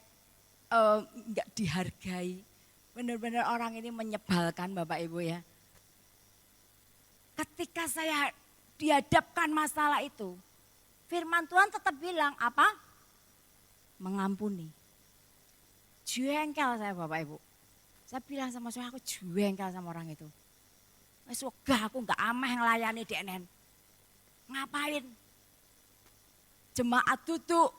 enggak dihargai. Benar-benar orang ini menyebalkan Bapak Ibu ya. Ketika saya dihadapkan masalah itu, firman Tuhan tetap bilang apa? Mengampuni. Jengkel saya Bapak Ibu. Saya bilang sama suami aku jengkel sama orang itu. Wes wegah aku enggak ameh nglayani DNN. Ngapain? Jemaat duduk.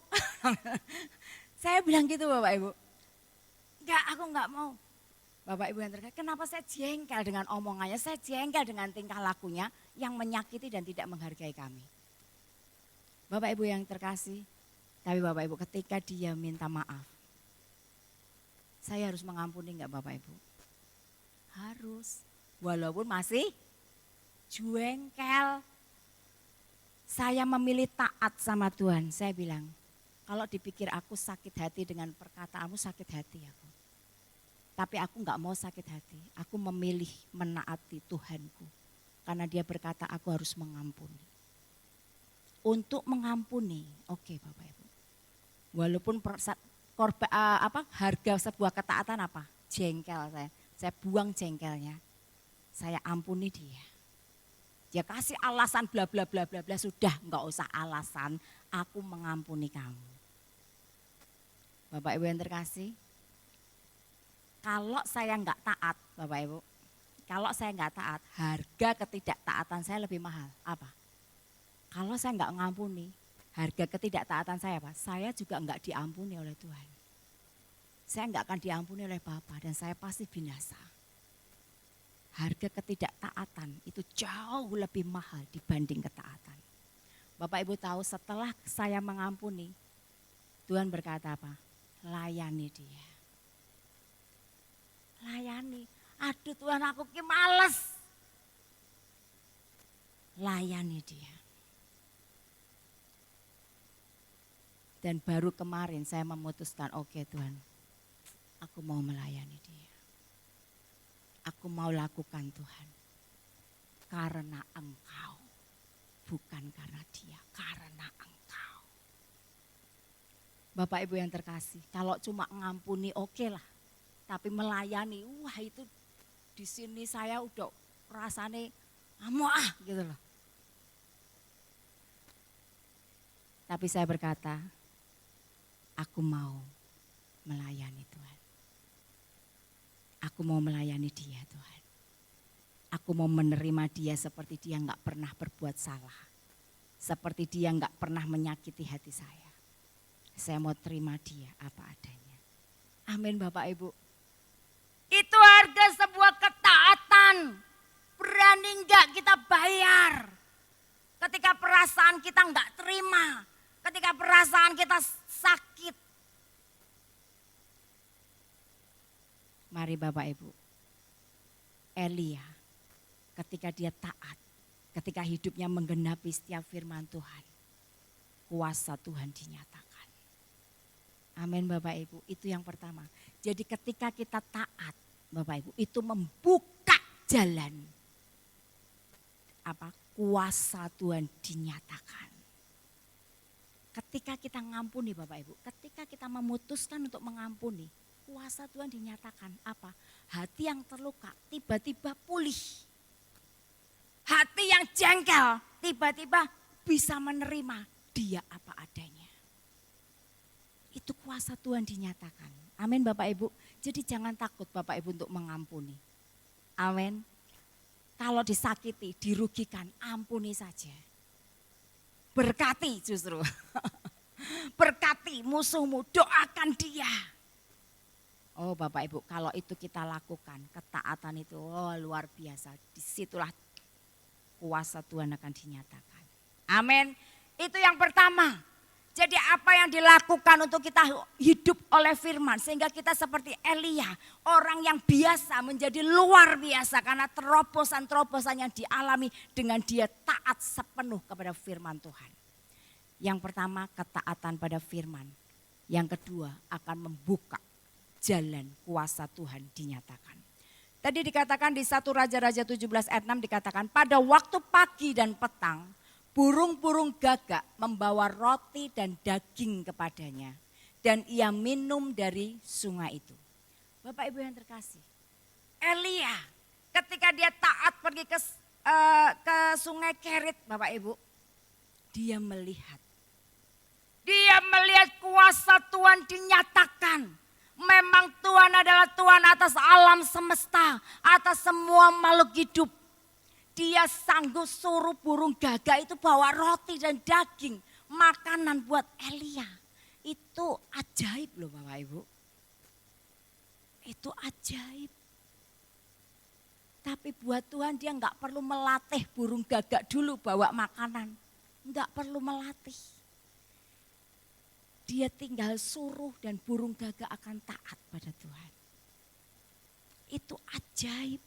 Saya bilang gitu Bapak Ibu. Enggak, aku enggak mau. Bapak Ibu yang terkasih, kenapa saya jengkel dengan omongannya, saya jengkel dengan tingkah lakunya yang menyakiti dan tidak menghargai kami. Bapak Ibu yang terkasih, tapi Bapak Ibu ketika dia minta maaf, saya harus mengampuni enggak Bapak Ibu? Harus, walaupun masih jengkel. Saya memilih taat sama Tuhan, saya bilang, kalau dipikir aku sakit hati dengan perkataanmu sakit hati aku. Tapi aku enggak mau sakit hati, aku memilih menaati Tuhanku. Karena dia berkata aku harus mengampuni. Untuk mengampuni, oke Bapak Ibu. Walaupun harga sebuah ketaatan apa? Jengkel saya buang jengkelnya. Saya ampuni dia. Dia kasih alasan bla bla bla bla bla, sudah enggak usah alasan, aku mengampuni kamu. Bapak Ibu yang terkasih, kalau saya enggak taat, Bapak Ibu, kalau saya enggak taat, harga ketidaktaatan saya lebih mahal. Apa? Kalau saya enggak mengampuni, harga ketidaktaatan saya apa? Saya juga enggak diampuni oleh Tuhan. Saya enggak akan diampuni oleh Bapa dan saya pasti binasa. Harga ketidaktaatan itu jauh lebih mahal dibanding ketaatan. Bapak Ibu tahu setelah saya mengampuni, Tuhan berkata apa? Layani dia. Layani. Aduh Tuhan aku ki males. Layani dia. Dan baru kemarin saya memutuskan, oke Tuhan, aku mau melayani dia. Aku mau lakukan Tuhan. Karena Engkau. Bukan karena dia, karena Engkau. Bapak Ibu yang terkasih, kalau cuma ngampuni oke lah. Tapi melayani, wah itu di sini saya udah rasanya gitu loh. Tapi saya berkata, aku mau melayani Tuhan. Aku mau melayani dia Tuhan. Aku mau menerima dia seperti dia enggak pernah berbuat salah. Seperti dia enggak pernah menyakiti hati saya. Saya mau terima dia apa adanya. Amin Bapak Ibu. Itu harga sebuah ketaatan. Berani enggak kita bayar. Ketika perasaan kita enggak terima. Ketika perasaan kita sakit. Mari Bapak Ibu, Elia ketika dia taat, ketika hidupnya menggenapi setiap firman Tuhan, kuasa Tuhan dinyatakan. Amin Bapak Ibu, itu yang pertama. Jadi ketika kita taat Bapak Ibu, itu membuka jalan. Kuasa Tuhan dinyatakan. Ketika kita ngampuni Bapak Ibu, ketika kita memutuskan untuk mengampuni, kuasa Tuhan dinyatakan apa? Hati yang terluka tiba-tiba pulih. Hati yang jengkel tiba-tiba bisa menerima dia apa adanya. Itu kuasa Tuhan dinyatakan. Amin Bapak Ibu. Jadi jangan takut Bapak Ibu untuk mengampuni. Amin. Kalau disakiti, dirugikan, ampuni saja. Berkati justru. Berkati musuhmu, doakan dia. Oh Bapak Ibu, kalau itu kita lakukan, ketaatan itu luar biasa. Disitulah kuasa Tuhan akan dinyatakan. Amin. Itu yang pertama. Jadi apa yang dilakukan untuk kita hidup oleh firman. Sehingga kita seperti Elia. Orang yang biasa menjadi luar biasa. Karena terobosan-terobosan yang dialami dengan dia taat sepenuh kepada firman Tuhan. Yang pertama ketaatan pada firman. Yang kedua akan membuka jalan kuasa Tuhan dinyatakan. Tadi dikatakan di 1 Raja-Raja 17 ayat 6 dikatakan, pada waktu pagi dan petang, burung-burung gagak membawa roti dan daging kepadanya. Dan ia minum dari sungai itu. Bapak Ibu yang terkasih, Elia ketika dia taat pergi ke sungai Kerit, Bapak Ibu, dia melihat kuasa Tuhan dinyatakan. Memang Tuhan adalah Tuhan atas alam semesta, atas semua makhluk hidup. Dia sanggup suruh burung gagak itu bawa roti dan daging, makanan buat Elia. Itu ajaib loh Bapak Ibu. Itu ajaib. Tapi buat Tuhan dia nggak perlu melatih burung gagak dulu bawa makanan. Nggak perlu melatih. Dia tinggal suruh dan burung gagak akan taat pada Tuhan. Itu ajaib.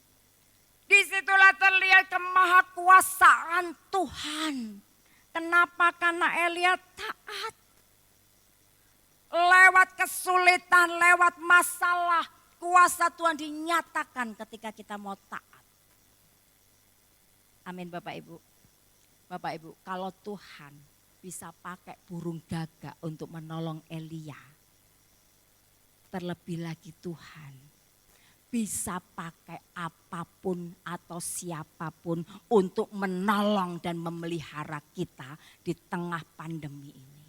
Disitulah terlihat kemahakuasaan Tuhan. Kenapa? Karena Elia taat. Lewat kesulitan, lewat masalah, kuasa Tuhan dinyatakan ketika kita mau taat. Amin Bapak Ibu. Bapak Ibu, kalau Tuhan bisa pakai burung gagak untuk menolong Elia. Terlebih lagi Tuhan bisa pakai apapun atau siapapun untuk menolong dan memelihara kita di tengah pandemi ini.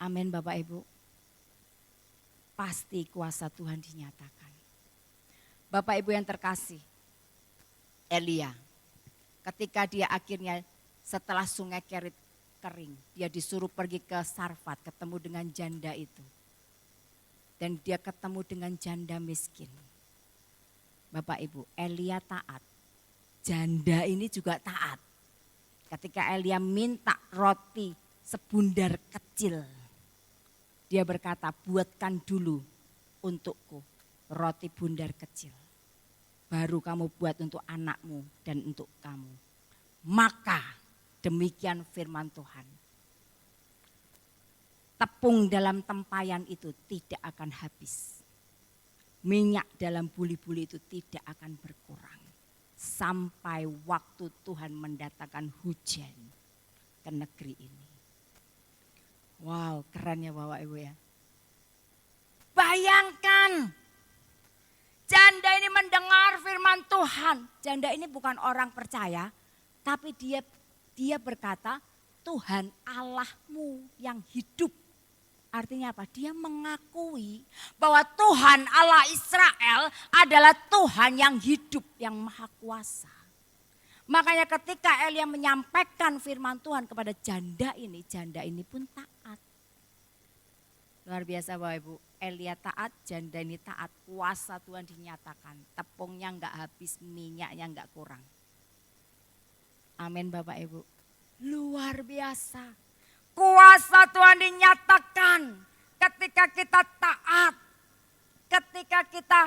Amin Bapak Ibu. Pasti kuasa Tuhan dinyatakan. Bapak Ibu yang terkasih, Elia ketika dia akhirnya setelah sungai Kerit kering, dia disuruh pergi ke Sarfat, ketemu dengan janda itu. Dan dia ketemu dengan janda miskin. Bapak Ibu, Elia taat. Janda ini juga taat. Ketika Elia minta roti sebundar kecil, dia berkata, buatkan dulu untukku roti bundar kecil. Baru kamu buat untuk anakmu dan untuk kamu. Maka demikian firman Tuhan. Tepung dalam tempayan itu tidak akan habis. Minyak dalam buli-buli itu tidak akan berkurang. Sampai waktu Tuhan mendatangkan hujan ke negeri ini. Wow, keren ya Bapak Ibu ya. Bayangkan, janda ini mendengar firman Tuhan. Janda ini bukan orang percaya, tapi dia berkata, Tuhan Allahmu yang hidup. Artinya apa? Dia mengakui bahwa Tuhan Allah Israel adalah Tuhan yang hidup, yang maha kuasa. Makanya ketika Elia menyampaikan firman Tuhan kepada janda ini pun taat. Luar biasa Bapak Ibu, Elia taat, janda ini taat, kuasa Tuhan dinyatakan. Tepungnya enggak habis, minyaknya enggak kurang. Amin Bapak Ibu. Luar biasa. Kuasa Tuhan dinyatakan ketika kita taat. Ketika kita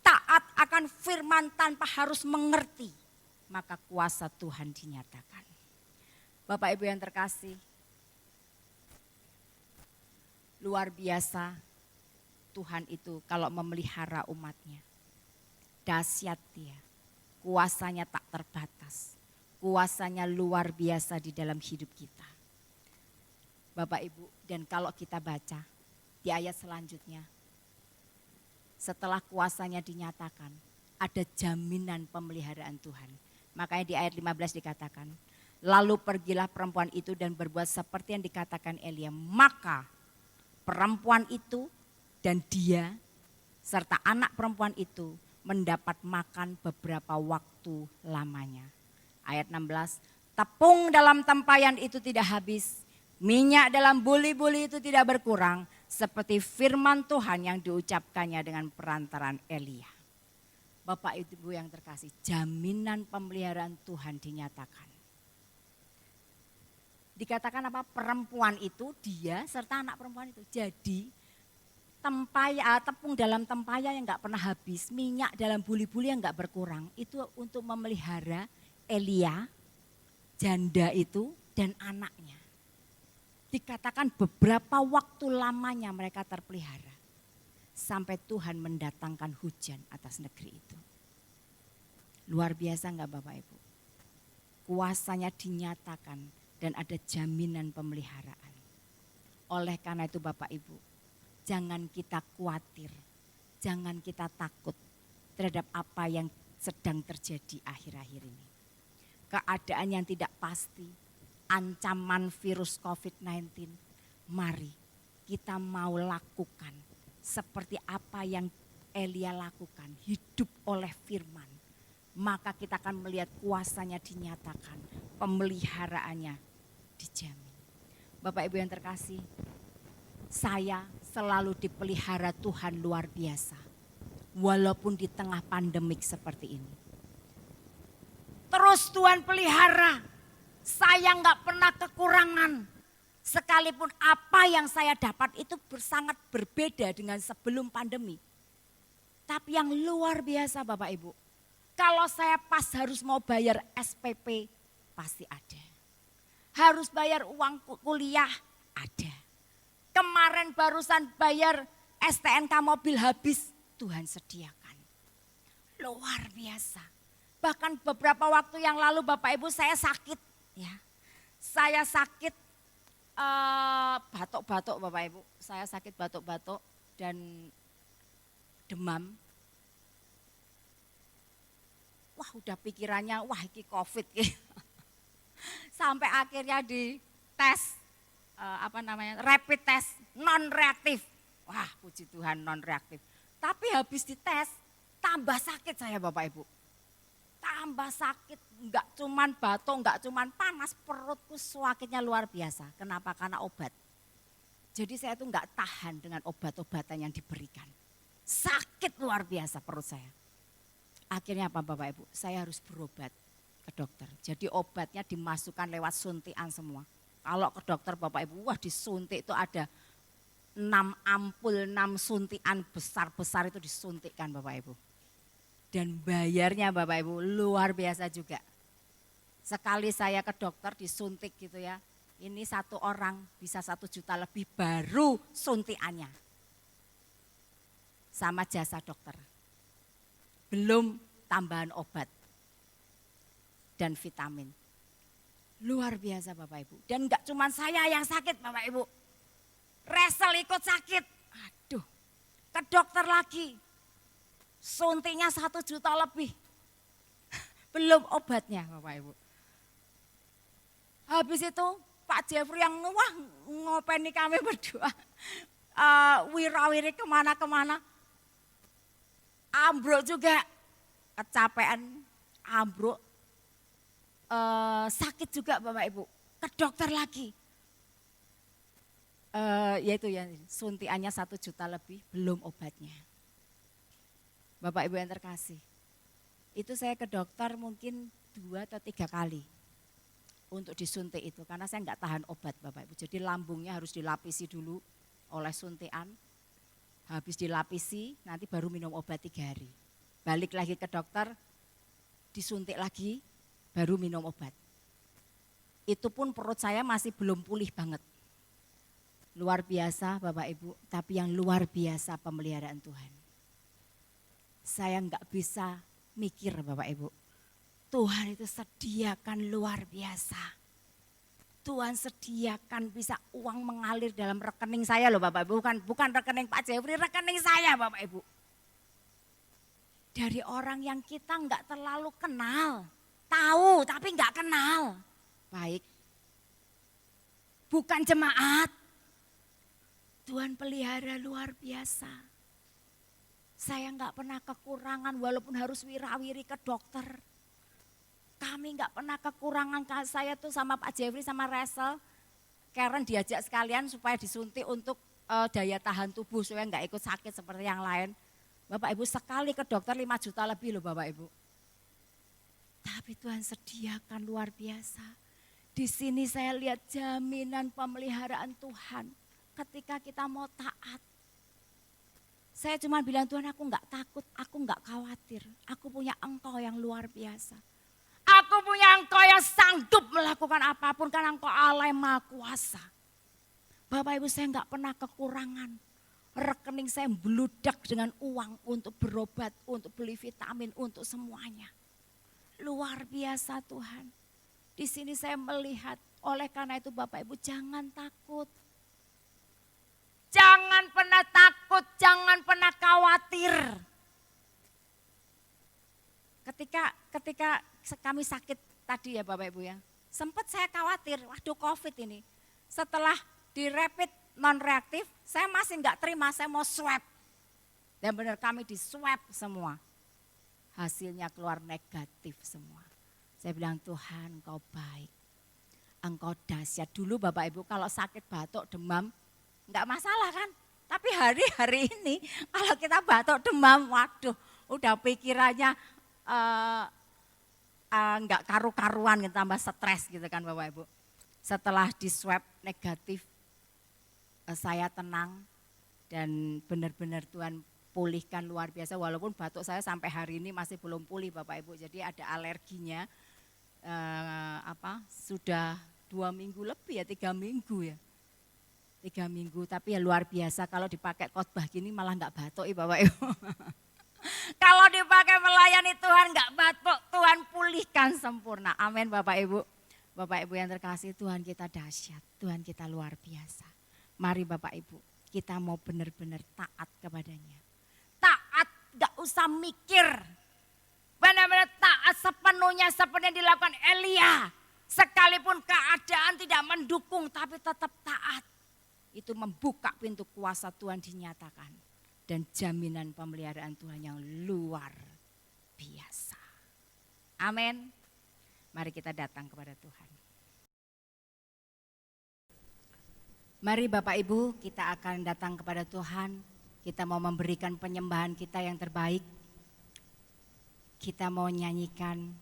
taat akan firman tanpa harus mengerti. Maka kuasa Tuhan dinyatakan. Bapak Ibu yang terkasih. Luar biasa Tuhan itu kalau memelihara umatnya. Dahsyat dia. Kuasanya tak terbatas. Kuasanya luar biasa di dalam hidup kita. Bapak Ibu, dan kalau kita baca di ayat selanjutnya. Setelah kuasanya dinyatakan, ada jaminan pemeliharaan Tuhan. Makanya di ayat 15 dikatakan, lalu pergilah perempuan itu dan berbuat seperti yang dikatakan Elia. Maka perempuan itu dan dia serta anak perempuan itu mendapat makan beberapa waktu lamanya. Ayat 16, tepung dalam tempayan itu tidak habis, minyak dalam buli-buli itu tidak berkurang, seperti firman Tuhan yang diucapkannya dengan perantaran Elia. Bapak Ibu yang terkasih, jaminan pemeliharaan Tuhan dinyatakan. Dikatakan apa? Perempuan itu, dia serta anak perempuan itu. Jadi tepung dalam tempayan yang gak pernah habis, minyak dalam buli-buli yang gak berkurang. Itu untuk memelihara Elia, janda itu dan anaknya. Dikatakan beberapa waktu lamanya mereka terpelihara. sampai Tuhan mendatangkan hujan atas negeri itu. Luar biasa enggak Bapak Ibu? Kuasanya dinyatakan dan ada jaminan pemeliharaan. Oleh karena itu Bapak Ibu, jangan kita khawatir, jangan kita takut terhadap apa yang sedang terjadi akhir-akhir ini. Keadaan yang tidak pasti, ancaman virus COVID-19, mari kita mau lakukan seperti apa yang Elia lakukan, hidup oleh firman. Maka kita akan melihat kuasanya dinyatakan, pemeliharaannya dijamin. Bapak Ibu yang terkasih, saya selalu dipelihara Tuhan luar biasa. Walaupun di tengah pandemik seperti ini. Terus Tuhan pelihara, saya nggak pernah kekurangan. Sekalipun apa yang saya dapat itu sangat berbeda dengan sebelum pandemi. Tapi yang luar biasa Bapak Ibu, kalau saya pas harus mau bayar SPP, pasti ada. Harus bayar uang kuliah, ada. Kemarin barusan bayar STNK mobil habis, Tuhan sediakan. Luar biasa. Bahkan beberapa waktu yang lalu Bapak Ibu saya sakit. Ya, saya sakit batuk-batuk Bapak Ibu. Saya sakit batuk-batuk dan demam. Wah udah pikirannya, wah ini COVID. Sampai akhirnya di tes, rapid test, non reaktif. Wah puji Tuhan non reaktif. Tapi habis dites, tambah sakit saya Bapak Ibu. Tambah sakit, enggak cuman batuk, enggak cuman panas, perutku sakitnya luar biasa. Kenapa? Karena obat. Jadi saya itu enggak tahan dengan obat-obatan yang diberikan. Sakit luar biasa perut saya. Akhirnya apa Bapak Ibu? Saya harus berobat ke dokter. Jadi obatnya dimasukkan lewat suntikan semua. Kalau ke dokter Bapak Ibu, wah disuntik itu ada 6 ampul, 6 suntikan besar-besar itu disuntikkan Bapak Ibu. Dan bayarnya Bapak Ibu luar biasa juga. Sekali saya ke dokter disuntik gitu ya, ini satu orang bisa 1 juta lebih baru suntikannya. Sama jasa dokter. Belum tambahan obat dan vitamin. Luar biasa Bapak Ibu. Dan enggak cuma saya yang sakit Bapak Ibu. Resel ikut sakit. Aduh, ke dokter lagi. Suntiknya 1 juta lebih. Belum obatnya Bapak Ibu. Habis itu Pak Jeffrey yang wah ngopeni kami berdua. Wirawiri kemana-kemana. Ambruk juga, kecapean, ambruk, sakit juga Bapak Ibu, ke dokter lagi. Yaitu ya suntikannya 1 juta lebih, belum obatnya. Bapak Ibu yang terkasih, itu saya ke dokter mungkin 2 atau 3 kali untuk disuntik itu. Karena saya enggak tahan obat Bapak Ibu, jadi lambungnya harus dilapisi dulu oleh suntikan. Habis dilapisi, nanti baru minum obat 3 hari. Balik lagi ke dokter, disuntik lagi, baru minum obat. Itu pun perut saya masih belum pulih banget. Luar biasa Bapak Ibu, tapi yang luar biasa pemeliharaan Tuhan. Saya enggak bisa mikir Bapak Ibu. Tuhan itu sediakan luar biasa. Tuhan sediakan bisa uang mengalir dalam rekening saya loh Bapak Ibu. Bukan rekening Pak Jeffrey, rekening saya Bapak Ibu. Dari orang yang kita enggak terlalu kenal. Tahu tapi enggak kenal. Baik. Bukan jemaat. Tuhan pelihara luar biasa. Saya enggak pernah kekurangan walaupun harus wirawiri ke dokter. Kami enggak pernah kekurangan, saya tuh sama Pak Jeffrey sama Resel, Karen diajak sekalian supaya disuntik untuk daya tahan tubuh supaya enggak ikut sakit seperti yang lain. Bapak Ibu sekali ke dokter 5 juta lebih loh Bapak Ibu. Tapi Tuhan sediakan luar biasa. Di sini saya lihat jaminan pemeliharaan Tuhan ketika kita mau taat. Saya cuma bilang Tuhan aku enggak takut, aku enggak khawatir. Aku punya Engkau yang luar biasa. Aku punya Engkau yang sanggup melakukan apapun karena Engkau Allah yang Maha Kuasa. Bapak Ibu saya enggak pernah kekurangan. rekening saya membludak dengan uang untuk berobat, untuk beli vitamin, untuk semuanya. Luar biasa Tuhan. Di sini saya melihat, oleh karena itu Bapak Ibu jangan takut. Jangan pernah takut, jangan pernah khawatir. Ketika kami sakit tadi ya Bapak Ibu ya, sempat saya khawatir, waduh COVID ini. Setelah di rapid non reaktif, saya masih enggak terima, saya mau swab. Dan benar kami di swab semua. Hasilnya keluar negatif semua. Saya bilang Tuhan Engkau baik, Engkau dahsyat. Dulu Bapak Ibu kalau sakit batuk demam enggak masalah kan. Tapi hari-hari ini kalau kita batuk demam, waduh udah pikirannya enggak karu-karuan gitu, tambah stres gitu kan Bapak Ibu. Setelah di swab negatif, saya tenang dan benar-benar Tuhan pulihkan luar biasa. Walaupun batuk saya sampai hari ini masih belum pulih Bapak Ibu. Jadi ada alerginya sudah 2 minggu lebih ya, 3 minggu ya. 3 minggu, tapi ya luar biasa kalau dipakai khotbah gini malah enggak batuk ya Bapak Ibu. Kalau dipakai melayani Tuhan enggak batuk, Tuhan pulihkan sempurna. Amin Bapak Ibu. Bapak Ibu yang terkasih, Tuhan kita dahsyat, Tuhan kita luar biasa. Mari Bapak Ibu, kita mau benar-benar taat kepadanya. Taat, gak usah mikir. Benar-benar taat sepenuhnya seperti yang dilakukan Elia. Sekalipun keadaan tidak mendukung tapi tetap taat. Itu membuka pintu kuasa Tuhan dinyatakan. Dan jaminan pemeliharaan Tuhan yang luar biasa. Amin. Mari kita datang kepada Tuhan. Mari Bapak Ibu, kita akan datang kepada Tuhan. Kita mau memberikan penyembahan kita yang terbaik. Kita mau nyanyikan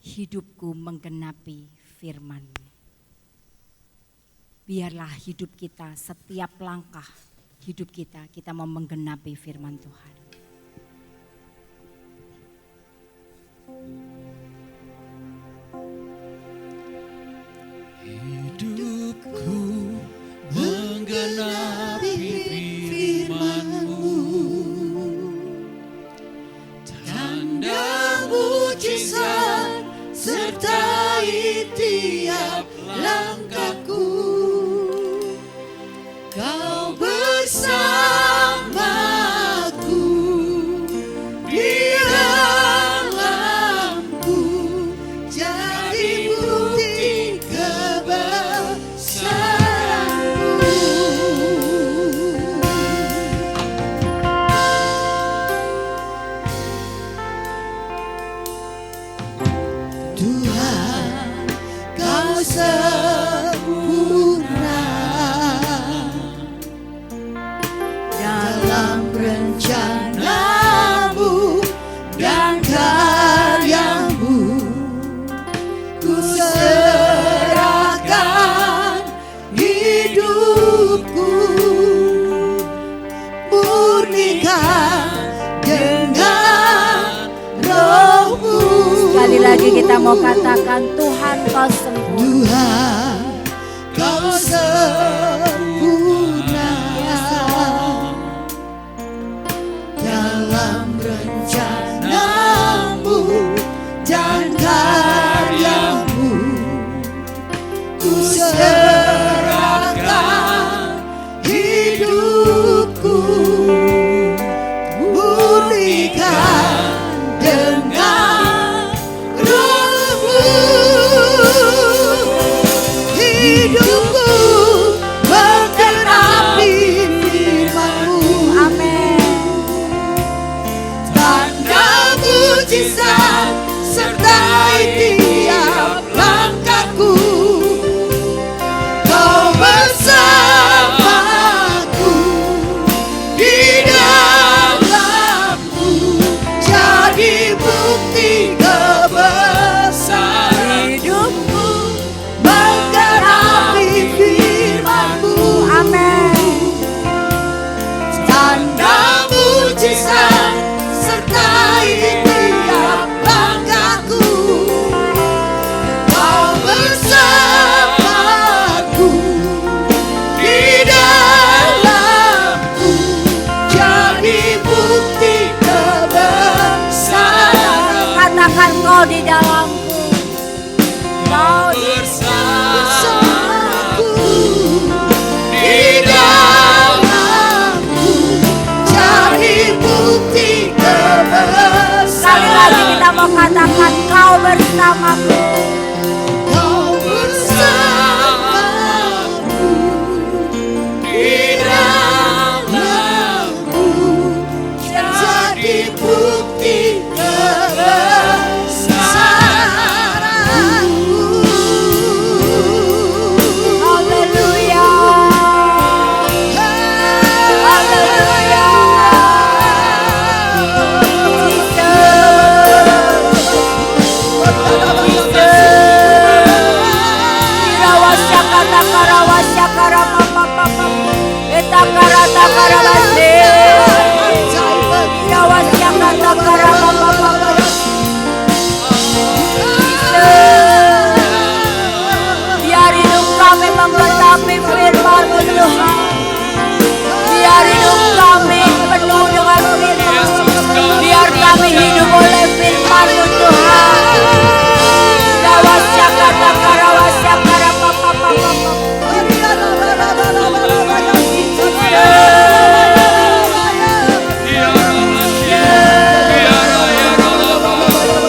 hidupku menggenapi firman-Mu. Biarlah hidup kita, setiap langkah hidup kita mau menggenapi firman Tuhan. Hidupku menggenapi firman-Mu, Tanda mujizat sertai tiap langkahku. Kau bersamaku di dalamku, jadi bukti kebesaran-Mu. Tuhan, Kau sempurna dalam rencana-Mu dan karya-Mu. Ku serahkan hidupku, murnikan dengan Roh-Mu. Sekali lagi kita mau katakan Tuhan Kau sempurna. Tuhan, Kau sempurna dalam rencana-Mu dan karya-Mu. Ku serahkan hidupku, murnikan dengan Roh-Mu. Hidupku menggenapi firman-Mu. Amin. Tanda mujizat sertai tiap langkahku. Kau bersamaku di dalamku, jadi bukti kebesaran hidupku menggenapi firman-Mu. Amin. Tanda mujizat sertai tiap langkahku. jadi bukti kebesaran. Katakan kau di dalamku, kau Bersamaku di dalamku jadi bukti kebesaran. Sekali lagi kita mau katakan kau bersamaku. Kau bersamaku di dalamku jadi bukti kebesaranku. Haleluya. Haleluya. Biar hidup kami menggetapi firman-Mu Tuhan. Biar hidup kami penuh dengan firman. Biar kami hidup oleh firman-Mu Tuhan.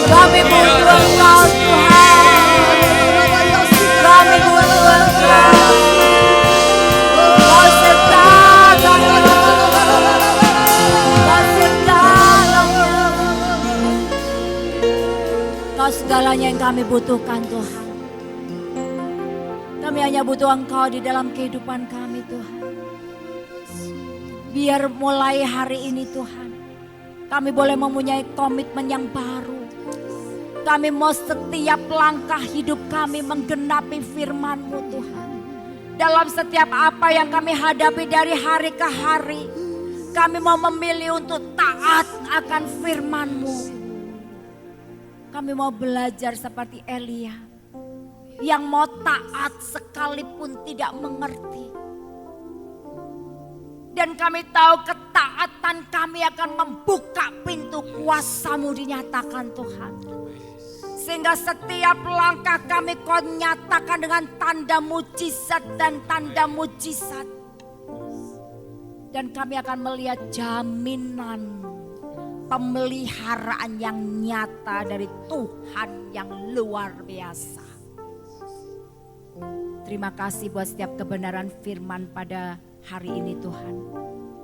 Kami butuh Engkau Tuhan. Kami butuh Engkau. Kau segalanya. Kau segalanya. Kau segalanya yang kami butuhkan Tuhan. Kami hanya butuh Engkau di dalam kehidupan kami Tuhan. Biar mulai hari ini Tuhan, kami boleh mempunyai komitmen yang baru. Kami mau setiap langkah hidup kami menggenapi firman-Mu Tuhan. Dalam setiap apa yang kami hadapi dari hari ke hari, kami mau memilih untuk taat akan firman-Mu. Kami mau belajar seperti Elia, yang mau taat sekalipun tidak mengerti. Dan kami tahu ketaatan kami akan membuka pintu kuasa-Mu dinyatakan Tuhan. Sehingga setiap langkah kami Kau nyatakan dengan tanda mujizat dan tanda mujizat. Dan kami akan melihat jaminan pemeliharaan yang nyata dari Tuhan yang luar biasa. Terima kasih buat setiap kebenaran firman pada hari ini Tuhan.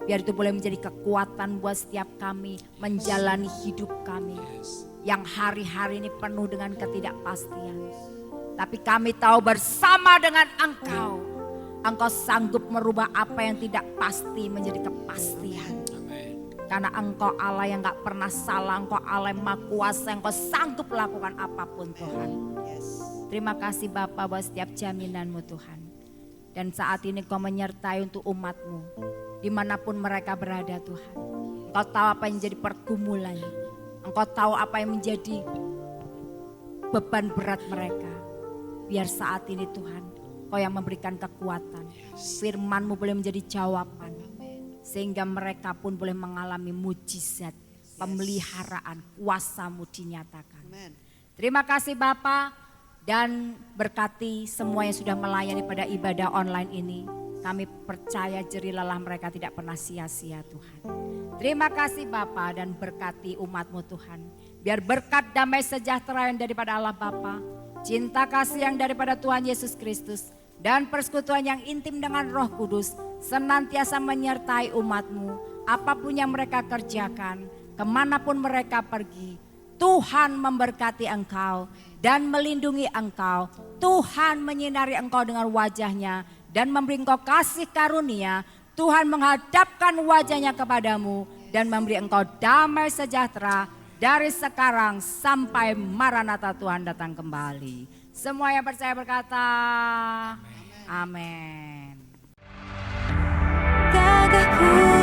Biar itu boleh menjadi kekuatan buat setiap kami menjalani hidup kami. Yang hari-hari ini penuh dengan ketidakpastian. Tapi kami tahu bersama dengan Engkau, Engkau sanggup merubah apa yang tidak pasti menjadi kepastian. Karena Engkau Allah yang gak pernah salah, Engkau Allah yang Maha Kuasa, Engkau sanggup melakukan apapun Tuhan. Terima kasih Bapa buat setiap jaminan-Mu Tuhan. Dan saat ini Kau menyertai untuk umat-Mu, dimanapun mereka berada Tuhan. Engkau tahu apa yang menjadi pergumulan, Engkau tahu apa yang menjadi beban berat mereka. Biar saat ini Tuhan, Kau yang memberikan kekuatan, firman-Mu boleh menjadi jawaban. Sehingga mereka pun boleh mengalami mujizat, pemeliharaan, kuasa-Mu dinyatakan. Terima kasih Bapa, dan berkati semua yang sudah melayani pada ibadah online ini. Kami percaya jerih lelah mereka tidak pernah sia-sia Tuhan. Terima kasih Bapa, dan berkati umat-Mu Tuhan. Biar berkat damai sejahtera yang daripada Allah Bapa, cinta kasih yang daripada Tuhan Yesus Kristus, dan persekutuan yang intim dengan Roh Kudus senantiasa menyertai umat-Mu. Apapun yang mereka kerjakan, kemanapun mereka pergi, Tuhan memberkati engkau dan melindungi engkau. Tuhan menyinari engkau dengan wajahnya dan memberi engkau kasih karunia. Tuhan menghadapkan wajahnya kepadamu dan memberi engkau damai sejahtera dari sekarang sampai Maranatha Tuhan datang kembali. Semua yang percaya berkata amin. Gagahku